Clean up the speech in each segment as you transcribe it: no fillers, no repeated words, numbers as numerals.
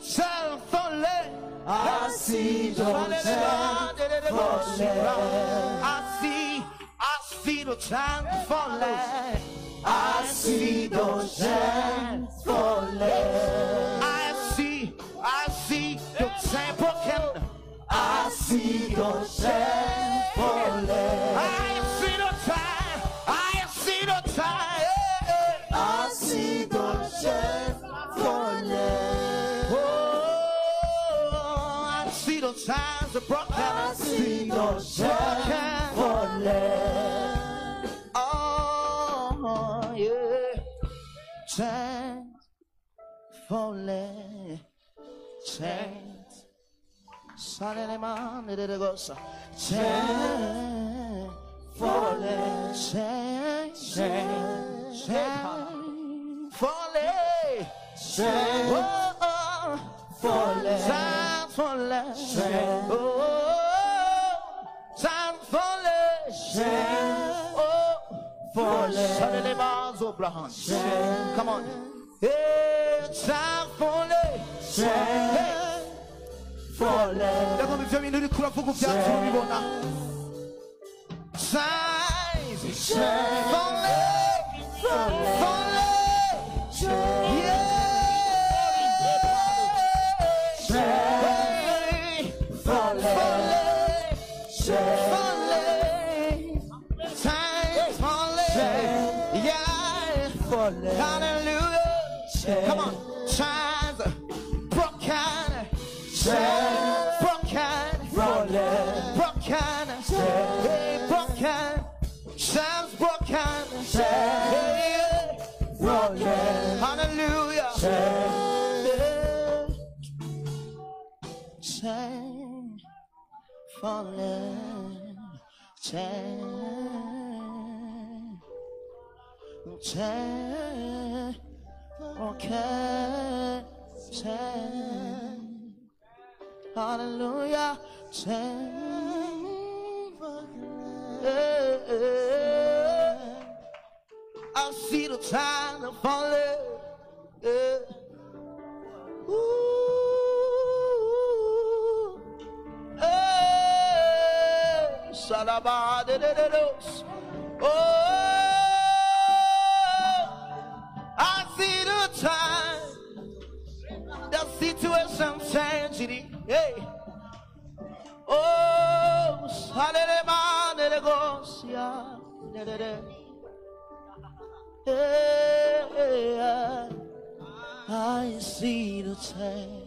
time falling. I see the time falling. I see the time falling. I see the time falling. I see the time broken. I see the time falling. I see the time. I see the time. I see the time falling. Oh, I see the times are broken. I see the time falling. Oh, yeah. Time falling. Time. Suddenly, man, it goes. Time falling. Time falling. Oh, Falling. time falling. Oh, time falling. Oh, Falling. suddenly, man, so Abraham. Come on. Hey, time falling. Hey. Falling. 내가 오늘 좀 이누리 쿠라 보고 그냥 좀 입어나. Signs falling, falling, yeah. Hallelujah. Come on. Signs broken. Broken. Broken. Hey, broken. Signs broken. Hey, hallelujah. Chain falling. Chain. Okay. Chain. Hallelujah. I see the time falling. Ooh. Oh, I see the time. The situation changing. Hey. Oh, I see the time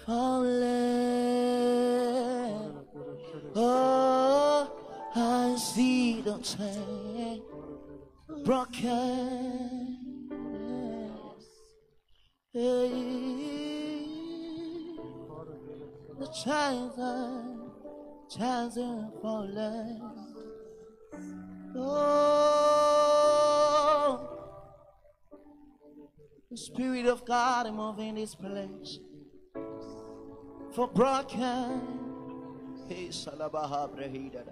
falling. Oh, I see the time broken. The child are falling. Oh, the Spirit of God is moving in this place. For broken. Hey, Salabaha Brahida.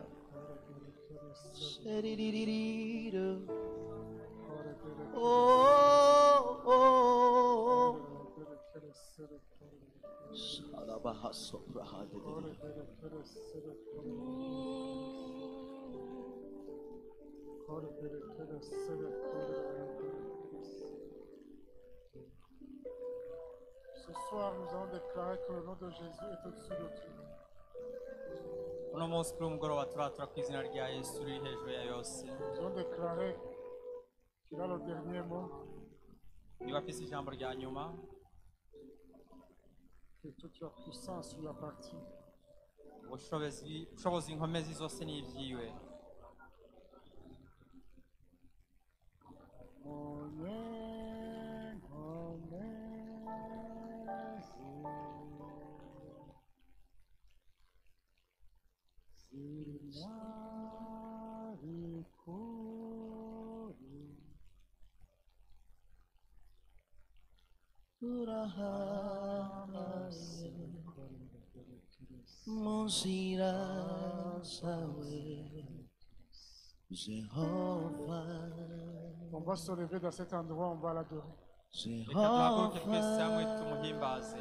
Oh. Salabaha Soprahada. Ce soir, nous allons déclarer que le nom de Jésus est au-dessus de tout. uno munsi kuri umugoroba turatura ku izina rya Yesu riri hejuru ya yose. Nous allons déclarer qu'il a le dernier mot, niba afise ijambo rya nyuma, que toute la puissance lui appartient. ubushobozi inkomezi zose ni ivyiwe. On va se lever dans cet endroit, on va l'adorer. reka duhaguruke twese hamwe tumuhimbaze.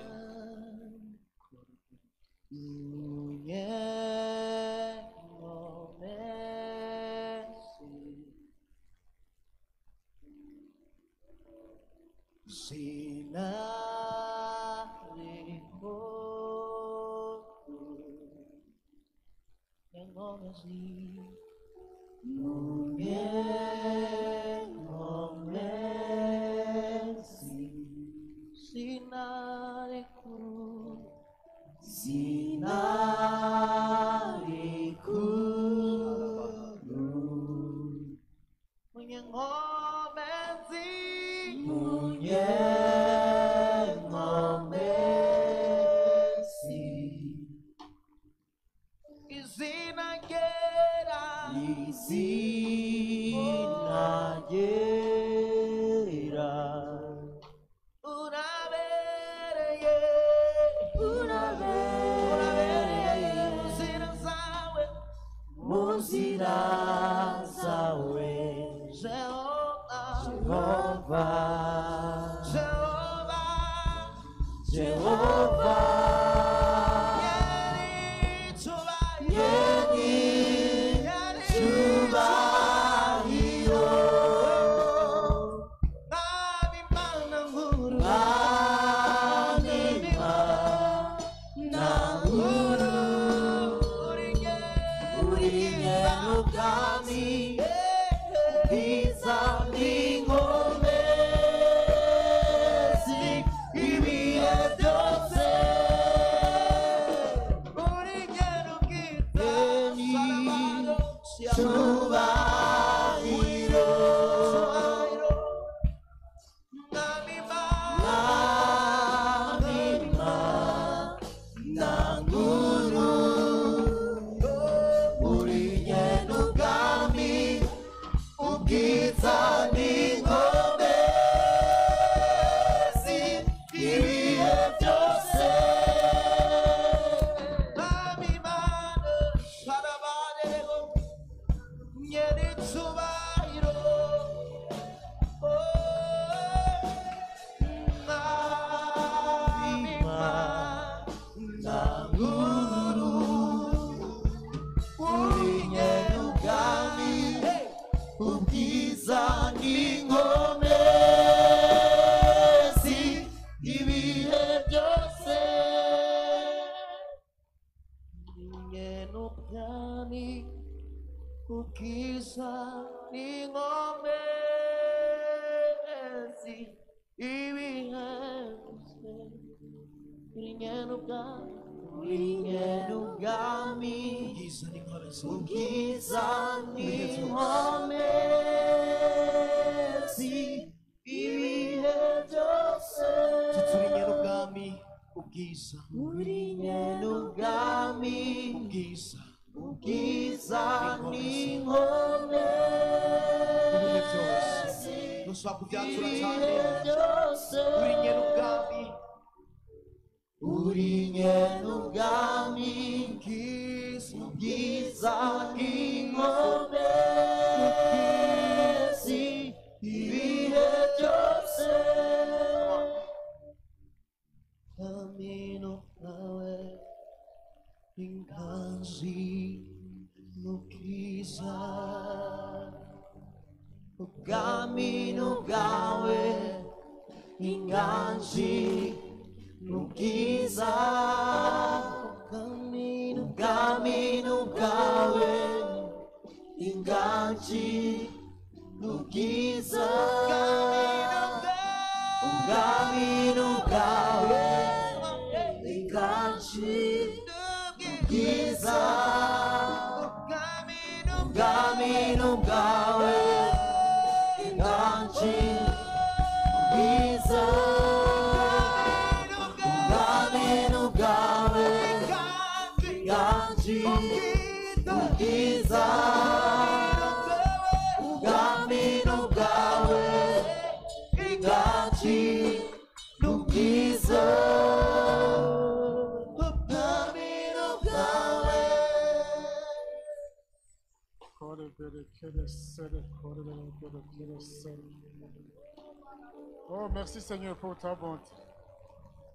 Oh, merci Seigneur pour ta bonté.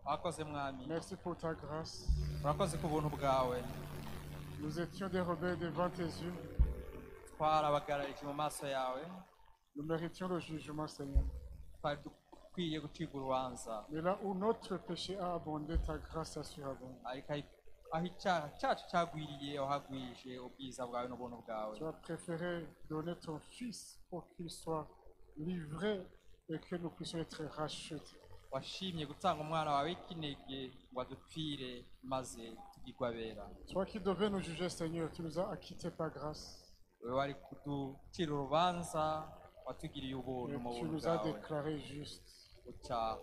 wakoze mwami Merci pour ta grâce. urakoze ku buntu bwawe Nous étions dérobés devant tes yeux. twarabagararije mu maso yawe Nous méritions le jugement, Seigneur. twari dukwiye gucibwa urubanza Mais là où notre péché a abondé, ta grâce a surabondé. ariko aho icyaha cyacu cyagwiriye wahagwije ubwiza bwawe n'ubuntu bwawe Tu as préféré donner ton Fils pour qu'il soit livré et que nous puissions être rachetés. washimye gutanga umwana wawe w'ikinege ngo adupfire maze tugirwe abera Toi qui devais nous juger, Seigneur, tu nous as acquittés par grâce. wowe wari kuducira urubanza watugiriye ubuntu Et mu tu buntu nous as bwawe déclarés justes. uca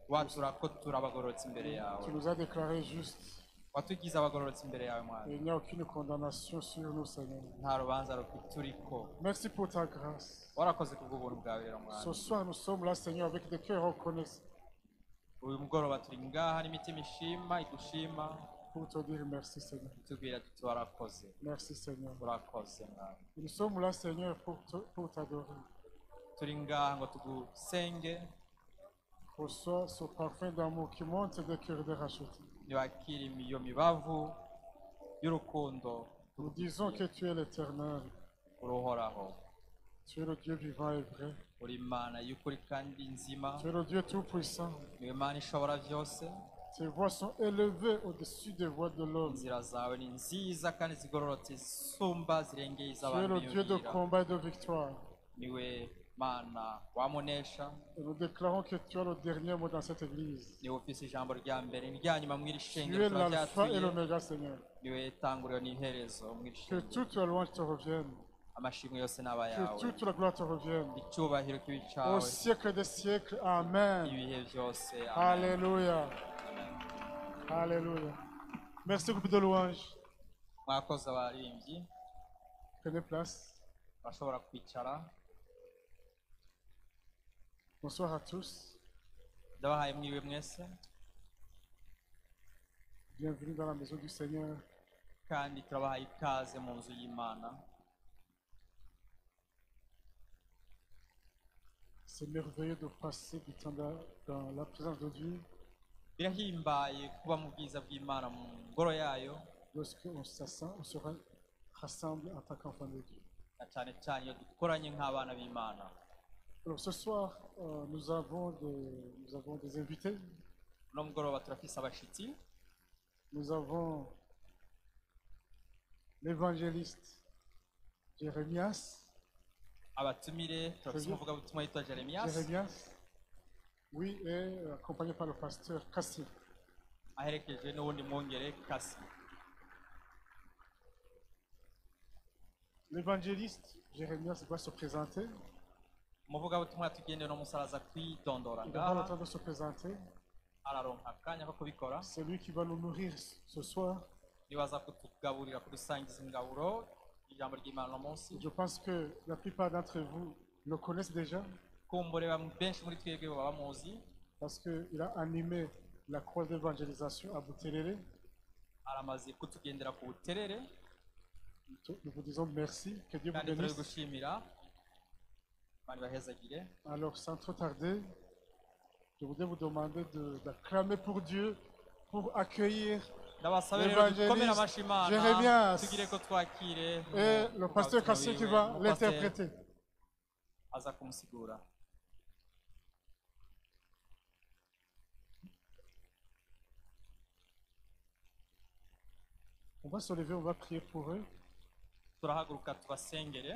watura ko turabagororotse imbere yawe Tu nous as déclarés justes. watugize abagororotse imbere yawe mwana Et il n'y a aucune condamnation sur nous, Seigneur. nta rubanza ruturiko Merci pour ta grâce. warakoze kubw'ubuntu bwawe rero mwana Ce soir, nous sommes là, Seigneur, avec des cœurs reconnaissants uyu mugoroba turi ngaha n'imitima ishima igushima pour te dire merci, Seigneur. tubwira tuti warakoze Merci, Seigneur. urakoze mwana Nous sommes là, Seigneur, pour t'adorer. turi ngaha ngo tugusenge Reçois ce parfum d'amour qui monte des cœurs dérachetés. ntibakire iyo mibavu y'urukundo Nous disons que tu es l'éternel. uruhoraho Tu es le Dieu vivant et vrai. uri imana y'ukuri kandi nzima Tu es le Dieu tout-puissant. niwe mana ishobora byose Tes voix sont élevées au-dessus des voix de l'homme. inzira zawe ni nziza kandi zigororotse zisumba zirengeye Tu es iz'abantu le Dieu de biyumvira combat et de victoire. niwe mana wamunesha Et nous déclarons que tu as le dernier mot dans cette église. niwe ufise ijambo rya mbere n'irya nyuma mw'iri Tu shengero es l'alpha et turabyatuye l'oméga, Seigneur. niwe tanguriro n'iherezo mw'iri Que shengero toute la louange te revienne. amashimwe yose n'aba Que yawe toute la gloire te revienne. icyubahiro kibi Au cyawe siècle des siècles. Amen. ibihe byose amen Alléluia. Alléluia. Merci groupe de louange. mwakoze abaririmbyi Prenez place. bashobora kwicara Bonsoir à tous. ndabahaye mwiwe mwese Bienvenue dans la maison du Seigneur. kandi turabahaye ikaze mu nzu y'imana C'est merveilleux de passer du temps dans la présence de Dieu birahimbaye kuba mu bwiza bw'imana mu ngoro yayo lorsque on se rassemble en tant qu'enfant de Dieu. na cyane cyane iyo dukoranye nk'abana b'imana Alors ce soir, nous avons des invités. uno mugoroba turafise abashitsi Nous avons l'évangéliste Jérémias. abatumire turafise umuvugabutumwa yitwa jeremiyasi Jérémias, oui, et accompagné par le pasteur Cassie. aherekejwe n'uwundi mwongere kasi L'évangéliste Jérémias va se présenter. umuvugabutumwa yatugendeye no musaraza kwidondora Il aura le ngaha temps de se présenter. araronka akanya ko kubikora C'est lui qui va nous nourrir ce soir. nibaza kutugaburira kudusangiza ingaburo ijambo ry'imana uno munsi Je pense que la plupart d'entre vous le connaissent déjà kumbure benshi muri twebwe baba bamuzi parce qu'il a animé la croix d'évangélisation à Buterere. aramaze kutugendera ku buterere Nous vous disons merci, que Dieu vous kandi turi bénisse. gushimira bari bahezagire Alors sans trop tarder, je voudrais vous demander d'acclamer pour Dieu, pour accueillir ndabasabe rero dukomere l'évangéliste amashyi imana Jérémias tugire ko twakire et le pasteur Cassé qui va Pasteur l'interpréter. aza kumusigura On va se lever, on va prier pour eux. turahaguruka tubasengere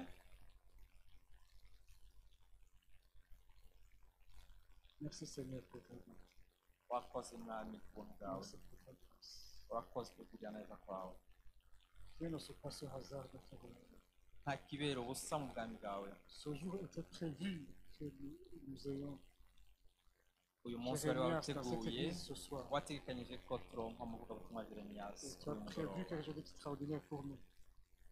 Merci Seigneur pour ta vie. wakoze mwami ku buntu bwawe Merci pour ta grâce. urakoze kugira neza kwawe Rien ne se passe au hasard de ta vie. nta kibera ubusa mu bwami bwawe Ce jour était prévu que nous ayons uyu munsi wari Jérémias dans cette wawuteguye église ce soir. wategekanyije ko turonka umuvugabutumwa jeremiyasi Et tu as prévu quelque chose d'extraordinaire pour nous.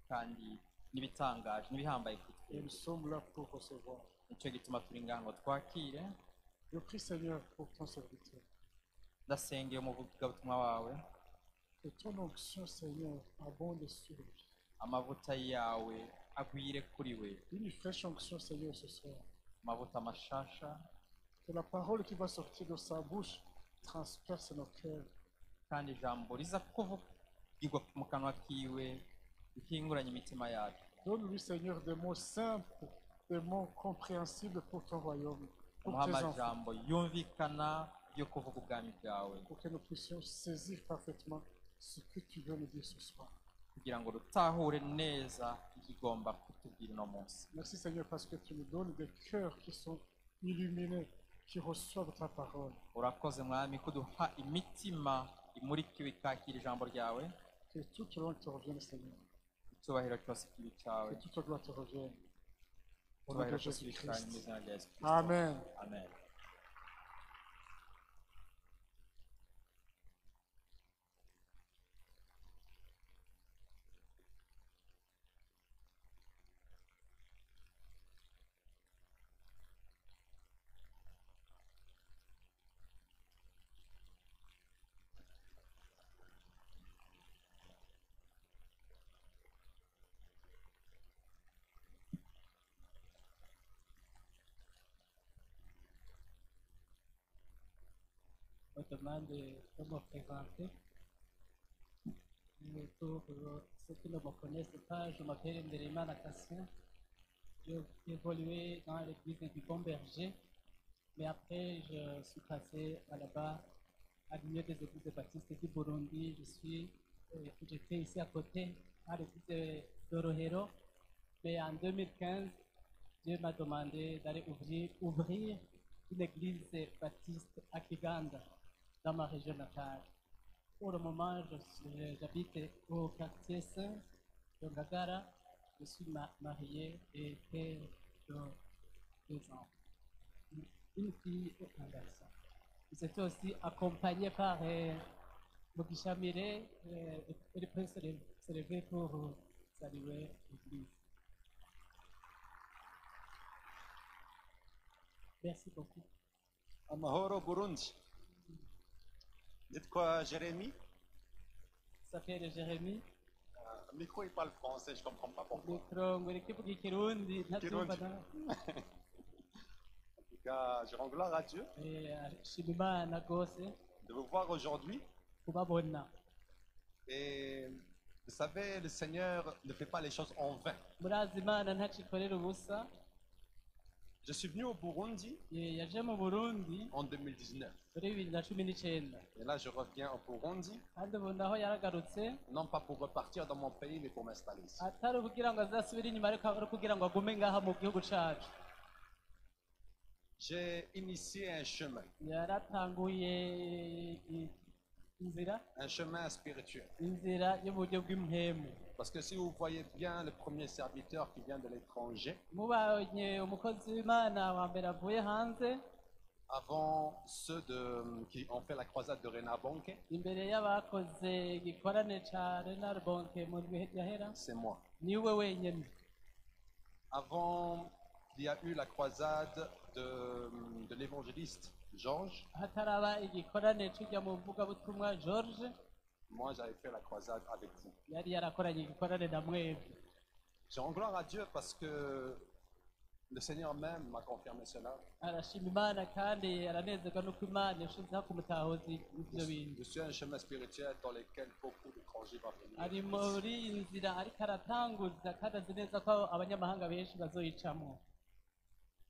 kandi n'ibitangaje n'ibihambaye kuri Et twebwe nous sommes là pour recevoir. nicyo gituma turi ngaha ngo twakire Je prie Seigneur pour ton serviteur. ndasengeye umuvugabutumwa wawe Que ton onction Seigneur abonde sur lui. amavuta yawe agwire kuri we Une fraîche onction Seigneur ce soir. amavuta mashasha Que la parole qui va sortir de sa bouche transperce nos cœurs. kandi ijambo riza kuvugirwa mu kanwa kiwe rihinguranye imitima yacu. Donne-lui, Seigneur, des mots simples, des mots compréhensibles pour ton royaume, pour umuha tes enfants, amajambo yumvikana yo kuvuga ubwami bwawe pour que nous puissions saisir parfaitement ce que tu veux nous dire ce soir. kugira ngo rutahure neza igigomba kutubwira uno munsi. Merci, Seigneur, parce que tu nous donnes des cœurs qui sont illuminés, qui reçoivent ta parole. Urakoze mwami kuduha imitima imurikiwe ikakira ijambo ryawe. Que toute l'honneur te revienne, Seigneur. Icyubahiro cyose kibi cyawe, Que toute la gloire te revienne. Au nom icyubahiro de cyose kibi cyawe mu Jésus-Christ. izina rya Yesu Kristo. Amen. Amen. me demande de me présenter. Pour ceux qui ne me connaissent pas, je m'appelle Nderimana Cassien. J'ai évolué dans l'église du Bon Berger, mais après je suis passé à là-bas à l'Union des églises baptistes du Burundi. J'étais ici à côté à l'église de Rohero, mais en 2015, Dieu m'a demandé d'aller ouvrir une église baptiste à Kiganda, dans ma région natale. Pour le moment, j'habite au quartier Saint de Ngagara. Je suis marié et père de 2 ans. Une fille et un garçon. J'étais aussi accompagné par Mugisha Mire, le prince se lever pour saluer l'église. Merci beaucoup. Amahoro Burundi. Dites quoi, Jérémy? Ça fait Jérémy. Le micro, il parle français, je ne comprends pas pourquoi. Mikro ngwereke kuvuga ikirundi ntabyumva na En tout cas, je rends gloire à Dieu shima Imana rwose de vous voir aujourd'hui. kubabona. Et vous savez, le Seigneur ne fait pas les choses en vain. Murazi Imana ntacikorera ubusa. Je suis venu au Burundi Yaje mu Burundi en 2019. muri 2019 Et là, je reviens au Burundi, kandi ubu ndaho yaragarutse non pas pour repartir dans mon pays, mais pour m'installer ici. atari ukugira ngo azasubire inyuma ariko ari kugira ngo agume ngaha mu gihugu cacu. J'ai initié un chemin Yaratanguye un chemin spirituel. inzira y'uburyo bw'impemu. Parce que si vous voyez bien le premier serviteur qui vient de l'étranger, Mubonye umukozi w'Imana wa mbere avuye hanze avant ceux qui ont fait la croisade de Renabonke, imbere y'abakoze igikorane ca Renal Bonke mu bihe byahera c'est moi. niwe wenyene. Avant, il y a eu la croisade de l'évangéliste Georges. Hataraba igikorane c'ujya mu mvugabutumwa George Moi, j'avais fait la croisade avec vous. yari yarakoranye igikorane na mwebwe. Je rends gloire à Dieu parce que le Seigneur même m'a confirmé cela. Arashima Imana kandi aranezerwa n'uko Imana yashizeho kumutahuza ivyo bintu. Je suis un chemin spirituel dans lequel beaucoup d'étrangers vont venir. Ari muri iyi nzira ariko aratanguza kandi azi neza ko abanyamahanga benshi bazoyicamo.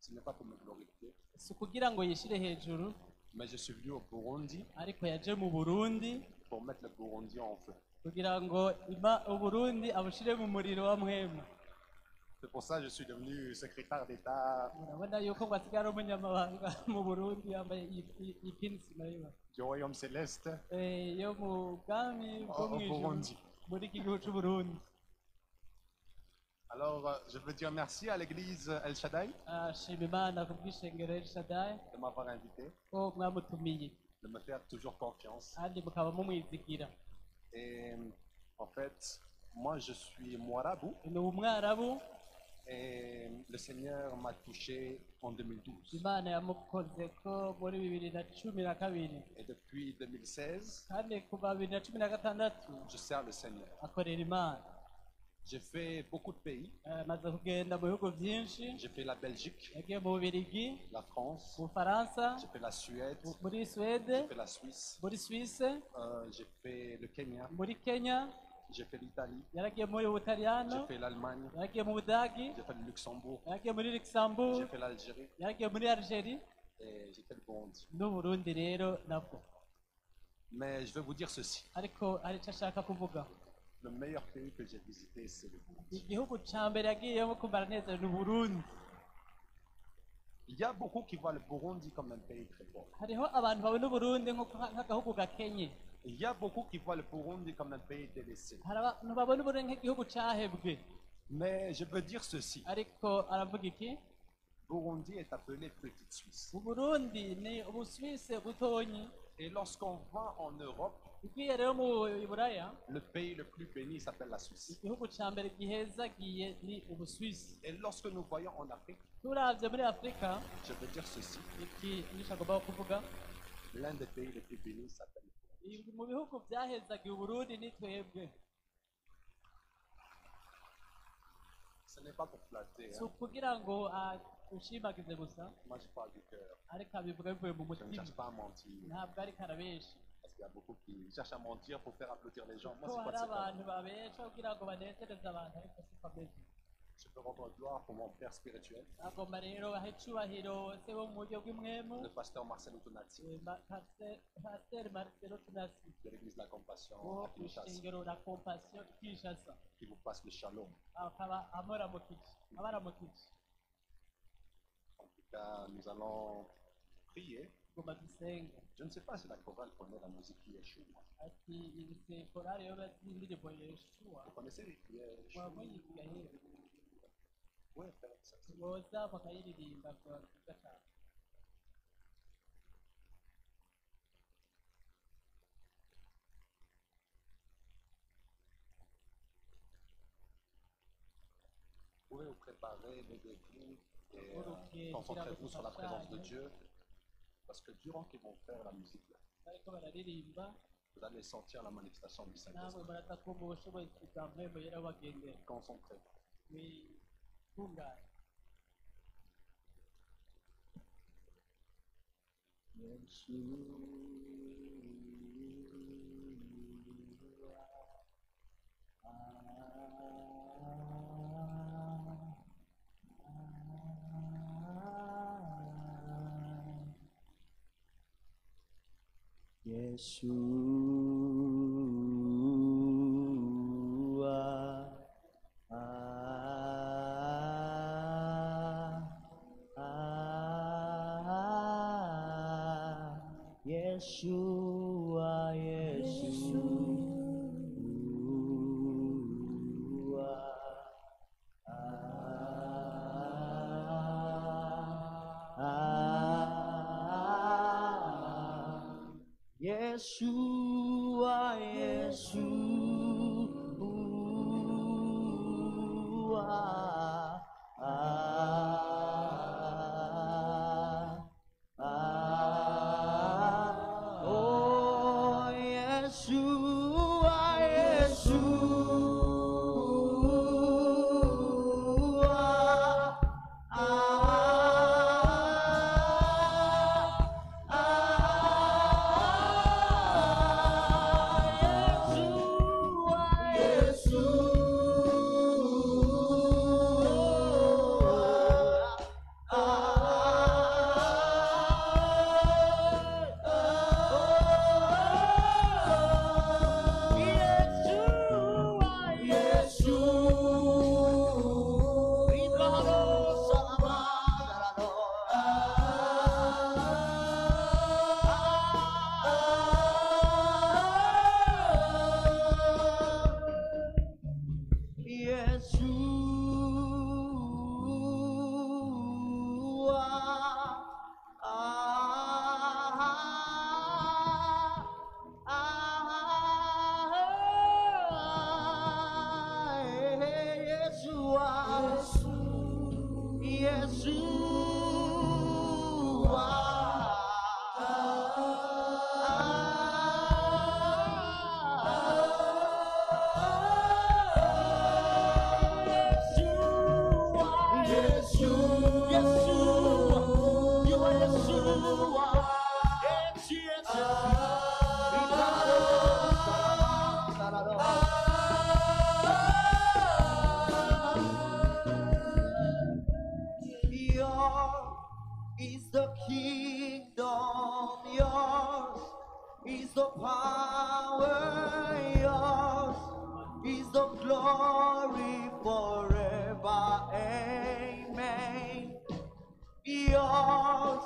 Ce n'est pas pour me glorifier, Si ukugira ngo yishire hejuru, mais je suis venu au Burundi ariko yaje mu Burundi pour mettre le Burundi en feu. kugira ngo Uburundi abushire mu muriro wa mwema. C'est pour ça que je suis devenu secrétaire d'État Urabona yuko ngo asigaye ari umunyamabanga mu Burundi yambaye iyi pinsi nayo du Royaume Céleste yo mu bwami bwo au mu ijuru Burundi. muri iki gihugu c'Uburundi. Alors, je veux dire merci à l'église El Shaddai Ashima Imana ku bw'ishengero El Shaddai de m'avoir invité, ko mwamutumiye de me faire toujours confiance. kandi mukaba mumwizigira. Et en fait, moi je suis Mwarabu Ni umwarabu, et le Seigneur m'a touché en 2012. Imana yamukoze ko muri 2012 Et depuis 2016, kandi kuva 2016 je sers le Seigneur. akorera Imana. J'ai fait beaucoup de pays. maze kugenda mu bihugu byinshi, J'ai fait la Belgique, yagiye mu Bubiligi, la France, mu Bufaransa, j'ai fait la Suède, muri Suède, j'ai fait la Suisse, muri Suisse, j'ai fait le Kenya, muri Kenya, j'ai fait l'Italie, yaragiye muri j'ai Butaliyano, fait l'Allemagne, yaragiye mu Budagi, j'ai fait le Luxembourg, yaragiye muri Luxembourg, j'ai fait l'Algérie yaragiye muri Algerie, et j'ai fait le Burundi. n'Uburundi rero nabwo. Mais je vais vous dire ceci. Ariko hari icyo ashaka kuvuga. Le meilleur pays que j'ai visité, c'est le Burundi. Igihugu cya mbere yagiyemo kumara neza ni Uburundi. Il y a beaucoup qui voient le Burundi comme un pays très pauvre. Hariho abantu babona Uburundi nk'agahugu gakenye. Il y a beaucoup qui voient le Burundi comme un pays délaissé. Hari abantu babona Uburundi nk'igihugu cyahebwe. Mais je peux dire ceci. Ariko aravuga iki? Burundi est appelé Petite Suisse. Uburundi ni Ubusuwisi butonyi. Et lorsqu'on va en Europe, Ugiye rero mu Buraya, le pays le plus béni s'appelle la Suisse. igihugu cya mbere gihezagiye ni Ubusuwisi. Et lorsque nous voyons en Afrique, Turavye muri Afurika, je peux dire ceci. iki nisho agomba kuvuga, L'un des pays les plus bénis s'appelle le Burundi. mu bihugu byahezagiye Uburundi ni twebwe. Ce n'est pas pour flatter. Si ukugira ngo ushimagize gusa, Moi, je parle du cœur. ariko abivuga bivuye mu Je ne mutima, cherche pas à mentir. ntabwo ariko arabesha. Parce qu'il y a beaucoup qui cherchent à mentir pour faire applaudir les gens. Moi, Ko c'est hari pas ça. abantu babesha kugira ngo banezereze abantu, ariko siko ameze. Je peux rendre gloire pour mon père spirituel, Agomba rero aho icyubahiro se wo mu buryo bw'imwemu, le pasteur Marcel Outonati, Pasiteri Marcelo Tunasi, de l'église de la Compassion wo à ku Kinshasa, ishengero la Compassion Kinshasa, qui vous passe le shalom. akaba abaramukije. En tout cas, nous allons prier. Tugomba dusenga. Je ne sais pas si la chorale connaît la musique Yeshua. Ati izi korari yo bazi indirimbo Yeshua, Vous connaissez Yeshua? wamuyiga hehe? Oui, frère, ça. Boza bakayiririmba byaba byiza cyane. Vous pouvez vous préparer les débuts et concentrez-vous sur la présence de Dieu. Parce que durant qu'ils vont faire la musique, là, Bariko bararirimba, vous allez sentir la manifestation du namwe Saint-Esprit. muraza kumva ubushobozi bwa mpemu yera bagendera. Concentrez-vous. Mwitungane. Yeshua, Yeshua, Yeshua, oh Yeshua, Yeshua. Is the kingdom, yours is the power, yours is the glory forever, amen. Yours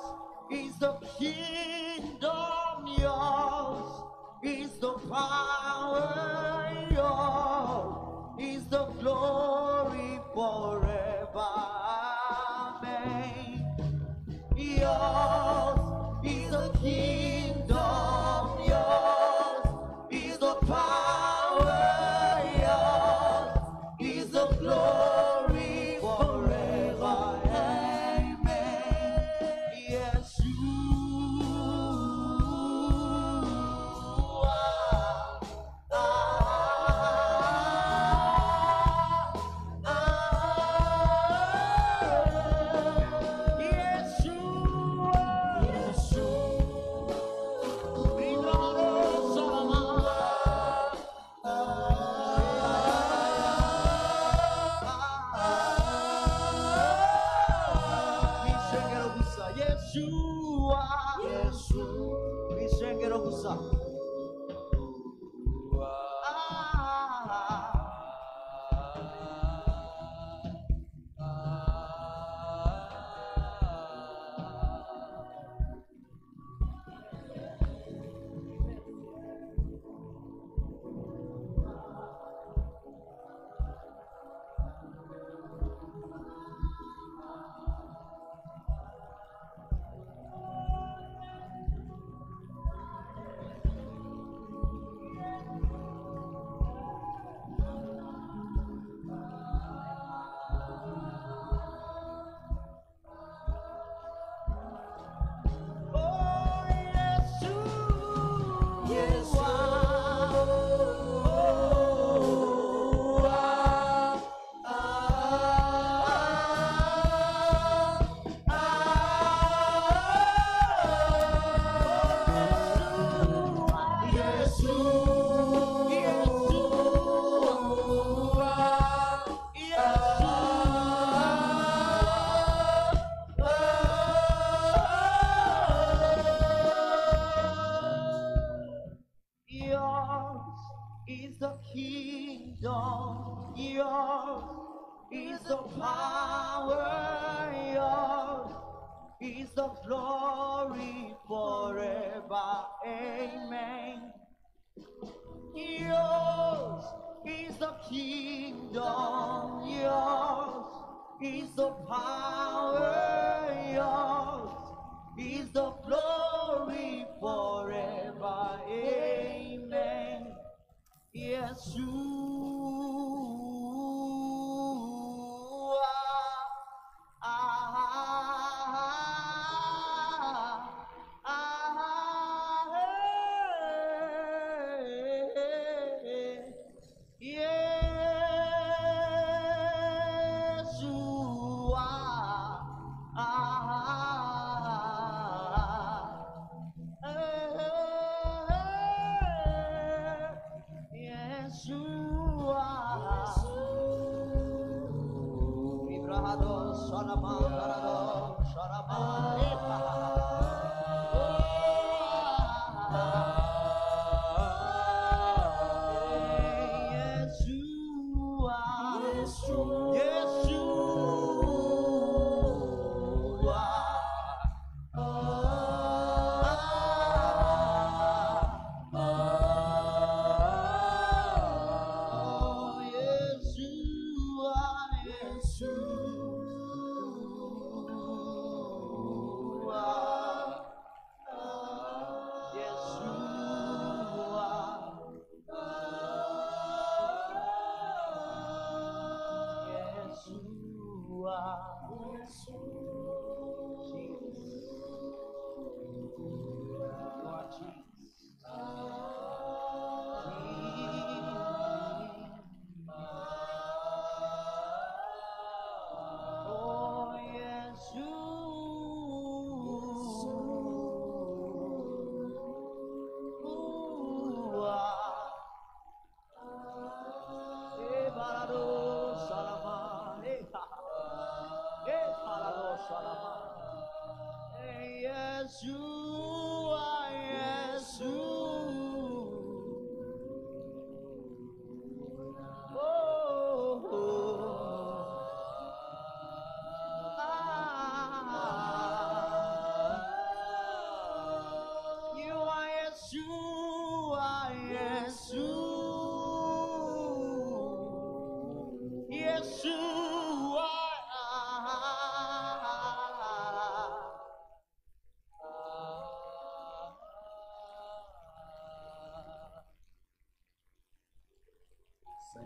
is the kingdom, yours is the power, yours is the glory forever, amen. Yours is the kingdom, yours is the power, yours is the glory forever, amen. Yes, is the kingdom, yours is the power, yours is the glory forever, amen. Yours is the kingdom, yours is the power, yours is the glory forever, amen.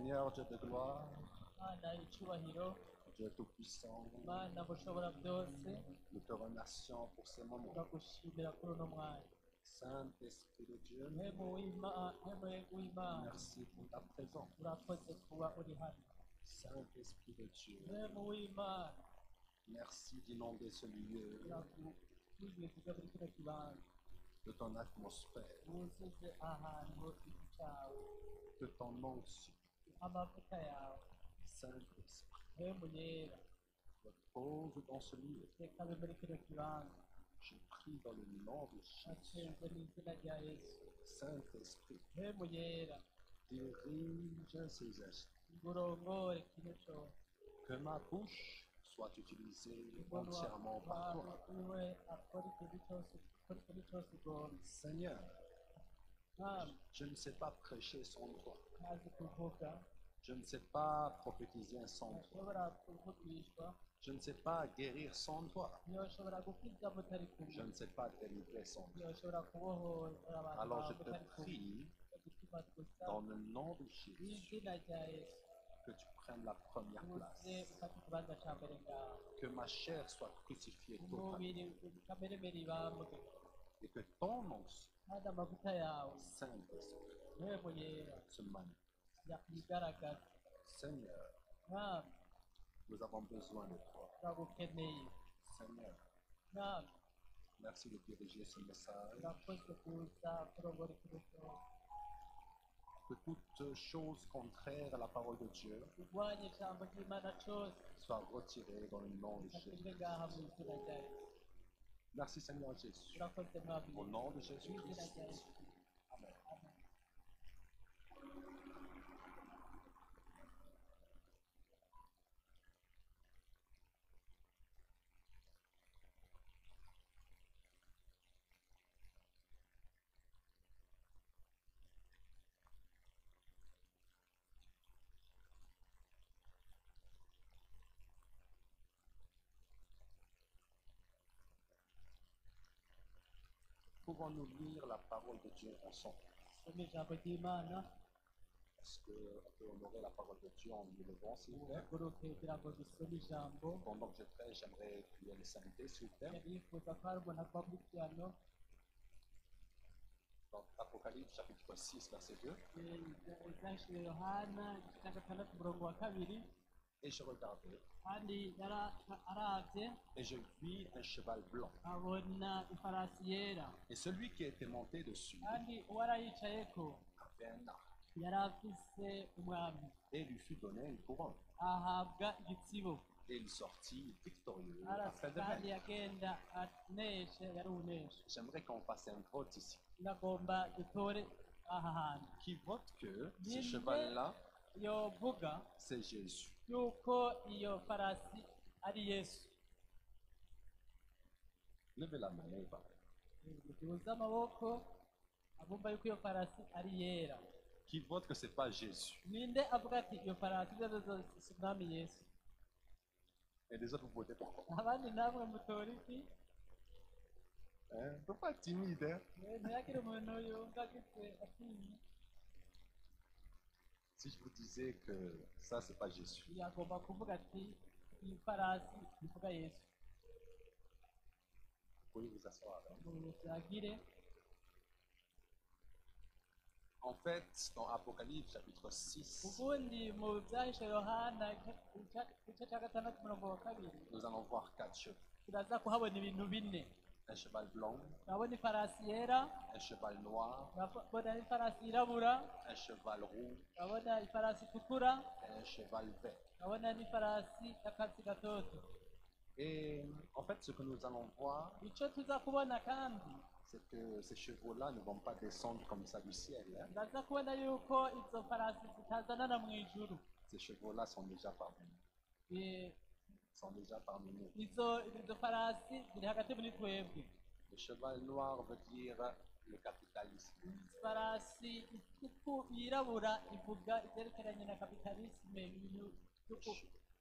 Seigneur Dieu de gloire, Mana icyubahiro, Dieu tout-puissant, Mana mushobora byose, nous te remercions pour ce moment. turagushimira kuri uno mwanya. Saint-Esprit de Dieu, Hemu w'Imana, merci pour ta présence. urakoze kuba uri hano. Saint-Esprit de Dieu, Hemu w'Imana, merci d'inonder ce lieu turakwizeza muri kino kibanza, de ton atmosphère, wuzuze ahantu iki cyawe, de ton onction. amavuta yawe. Saint-Esprit, Hemu yera, repose dans ce lieu. reka abe muri kino kibanza. Je prie dans le nom de Jésus. Asenze mu izina rya Yesu. Saint-Esprit, Hemu yera, dirige ces gestes. ngurongore kino cyose. Que ma bouche soit utilisée Umuntu entièrement par toi. iwe akora ikintu cyose, akora ikintu cyose ugomba. Seigneur, Mwami, je ne sais pas prêcher sans toi. ntazi kuvuga, Je ne sais pas prophétiser sans toi. ntashobora kuvugishwa, Je ne sais pas guérir sans toi. ntiyoshobora gukiza mutari Je kumwe, ne sais pas délivrer sans toi. ntiyoshobora kubohora abantu Alors bawe je mutari te kumwe. prie, Igituma gusa dans le nom de mu Jésus, izina rya Yesu, que tu prennes la première uze place. ufate ikibanza cya mbere ngawe. Que ma chair soit crucifiée totalement. Umubiri kameremere ibambwe, Et que ton onction, kandi amavuta yawe Saint-Esprit, hemu yera se manifeste. yakwigaragaza. Seigneur, Mwami, nous avons besoin de toi. turagukeneye. Seigneur, Mwami, merci de diriger ce message. urakoze kuza kurongora ikintu cyose. Que toute chose contraire à la parole de Dieu urwanya ijambo ry'Imana cyose soit retirée dans le nom de Jésus. kashyirwe ngaha mu izina rya Yesu. Merci Seigneur Jésus. Urakoze mwami, Au nom de mu izina Jésus-Christ. rya Yesu. Amen. Amen. Pouvons-nous lire la parole de Dieu ensemble? Some ijambo ry'Imana, Est-ce qu'on peut honorer la parole de Dieu en nous levant, s'il vous plaît? uhaguruke kugira ngo dusome ijambo. Pendant que je prie, j'aimerais prier les saintetés, s'il vous plaît. Yifuza ko hari umuntu ava muri piano. Dans Apocalypse chapitre 6, verset 2. Ibyahishuriwe Yohana igice cya gatandatu umurongo wa kabiri, Et je regardais, kandi aravye et je vis un cheval blanc. abona ifarasi yera, Et celui qui était monté dessus kandi uwarayicayeko avait un arc, yari afise umwami, et il lui fut donné une couronne. ahabwa igitsibo, Et il sortit victorieux après de kandi vaincre. yagenda aneshe, yari uneshe. J'aimerais qu'on fasse un vote ici. Ndagomba dutore aha hantu, Qui vote que ce Ninde cheval-là, yovuga c'est Jésus? yuko iyo farasi ari Yesu. Levez la main et parlez. Duhuze amaboko, abumva yuko iyo farasi ari yera. Qui vote que c'est pas Jésus? Ninde avuga ati iyo farasi ibyo zose si umwami Yesu? Et les autres, vous votez pourquoi? Abandi namwe mutora iki? Hein? Ne faut pas être timide, hein? Ntihagire umuntu yumva agize atinya. Si je vous disais que ça, c'est pas Jésus, Yagomba kuvuga ati iyi farasi ivuga Yesu. vous pouvez vous asseoir. Hein? Ngo byagire. En fait, dans Apocalypse chapitre 6, Ubundi mu byahishe Yohana igice cya gatandatu umurongo wa kabiri, nous allons voir 4 chevaux. turaza kuhabona ibintu bine. Un cheval blanc, Turabona ifarasi yera, un cheval noir, turabona ifarasi yirabura, un cheval rouge turabona ifarasi itukura, et un cheval vert. turabona n'ifarasi y'akatsi gatoto. Et en fait, ce que nous allons voir, Icyo tuza kubona kandi, c'est que ces chevaux-là ne vont pas descendre comme ça du ciel. Hein? turaza kubona yuko izo farasi zitazanana mu ijuru. Ces chevaux-là sont déjà parmi nous. Eh, Sont déjà parmi nous. izo farasi ziri hagati muri twebwe. Le cheval noir veut dire le capitalisme. Ifarasi yirabura ivuga ibyerekeranye na kapitalisme, ibintu byo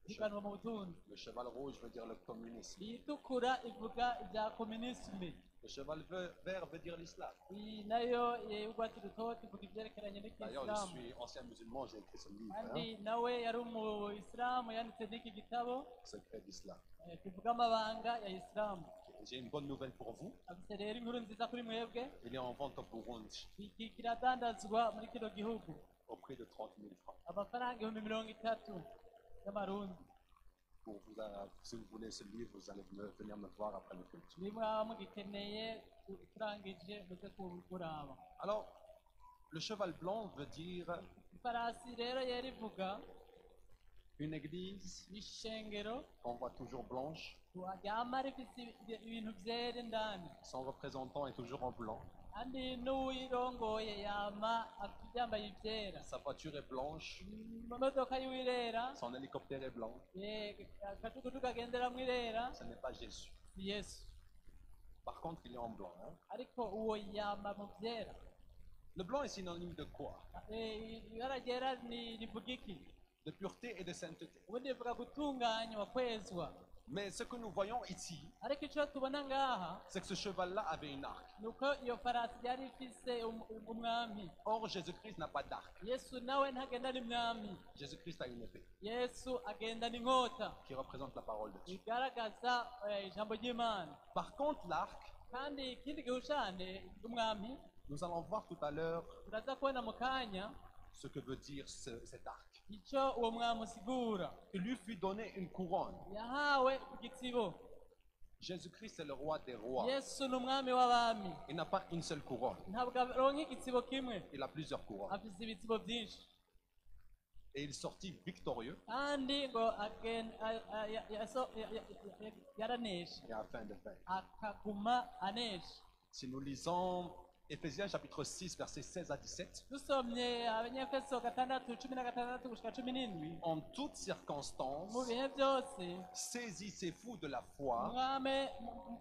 kuhiganwa mu butunzi. Le cheval rouge veut dire le communisme. Itukura ivuga ibya komunisme. Le cheval vert veut dire l'islam. iyi nayo y'urwatsi rutoto ivuga ibyerekeranye D'ailleurs, je n'ikisilamu suis ancien musulman, j'ai écrit ce livre, kandi nawe yari umuyisilamu yanditse n'iki gitabo Secret d'Islam. kivuga amabanga ya isilamu. J'ai une bonne nouvelle pour vous. afite rero inkuru nziza kuri mwebwe, Il est en vente au Burundi iki kiradandazwa muri kino gihugu au prix de 30 000 francs. amafaranga 30,000 y'amarundi. Si vous voulez ce livre, vous allez venir me voir après le culte. nimwaba mugikeneye turangije muze kuraba. Alors, le cheval blanc veut dire ifarasi rero yari ivuga une église ishengero qu'on voit toujours blanche. ryama rifise ibintu byera indani, Son représentant est toujours en blanc. kandi n'uwirongoye yama yambaye ibyera. Sa voiture est blanche. imodoka yiwe irera, Son hélicoptère est blanc. akajugujugu agenderamwo irera. Ce n'est pas Jésus. si yesu, Par contre, il est en blanc. ariko uwo yama mu byera. Le blanc est synonyme de quoi? ibara ryera rivuga iki? De pureté et de sainteté. ubundi rivuga gutunganywa, kwezwa. Mais ce que nous voyons ici, ariko icyo tubona ngaha c'est que ce cheval-là avait une arc. ni uko iyo farasi yari ifise umwami. Or, Jésus-Christ n'a pas d'arc. yesu nawe ntagendana imwami, Jésus-Christ a une épée yesu agendana inkota qui représente la parole de Dieu. igaragaza ijambo ry'imana. Par contre, l'arc, kandi ikindi gihushane cy'umwami nous allons voir tout à l'heure turaza kubona mu kanya ce que veut dire cet arc. icyo uwo mwami usigura. Il lui fut donné une couronne. yahawe igitsibo. Jésus-Christ est le roi des rois. yesu ni umwami w'abami, Il n'a pas une seule couronne. ntabwo aronka igitsibo kimwe, Il a plusieurs couronnes. afise ibitsibo byinshi. Et il sortit victorieux kandi ngo yaranesha et afin de vaincre. akaguma anesha. Si nous lisons Éphésiens chapitre 6, versets 16 à 17, dusomye abanyefeso 6:16-17, en toutes circonstances, mu bihe byose saisissez-vous de la foi mwame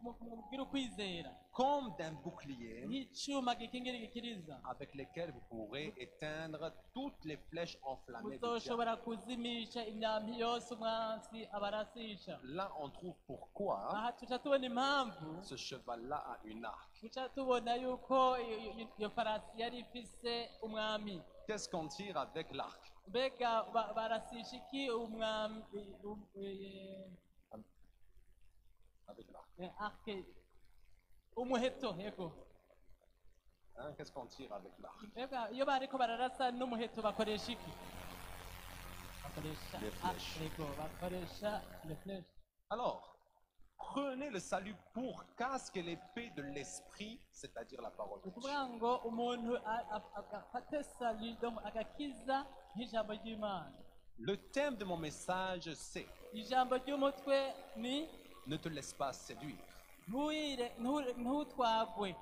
mubwire ukwizera comme d'un bouclier nk'icyuma gikingira igikiriza, avec lesquels vous pourrez éteindre toutes les flèches enflammées du diable. muzoshobora kuzimisha imyambi yose umwansi abarasisha. Là, on trouve pourquoi aha tuca tubona impamvu, ce cheval-là a une arc. tuca tubona yuko iyo farasi yari ifise umwami. Qu'est-ce qu'on tire avec l'arc? mbega barasisha iki umwami? Avec l'arc. arke umuheto, yego. Hein, qu'est-ce qu'on tire avec l'arc? mbega iyo bariko bararasa n'umuheto bakoresha iki? bakoresha Les flèches. yego, bakoresha les flèches. Alors, prenez le salut pour casque et l'épée de l'esprit, c'est-à-dire la parole de Dieu. ukuvuga ngo umuntu afate sali agakiza nk'ijambo ry'imana. Le thème de mon message, c'est ijambo ry'umutwe ni ne te laisse pas séduire. ntutwagwe,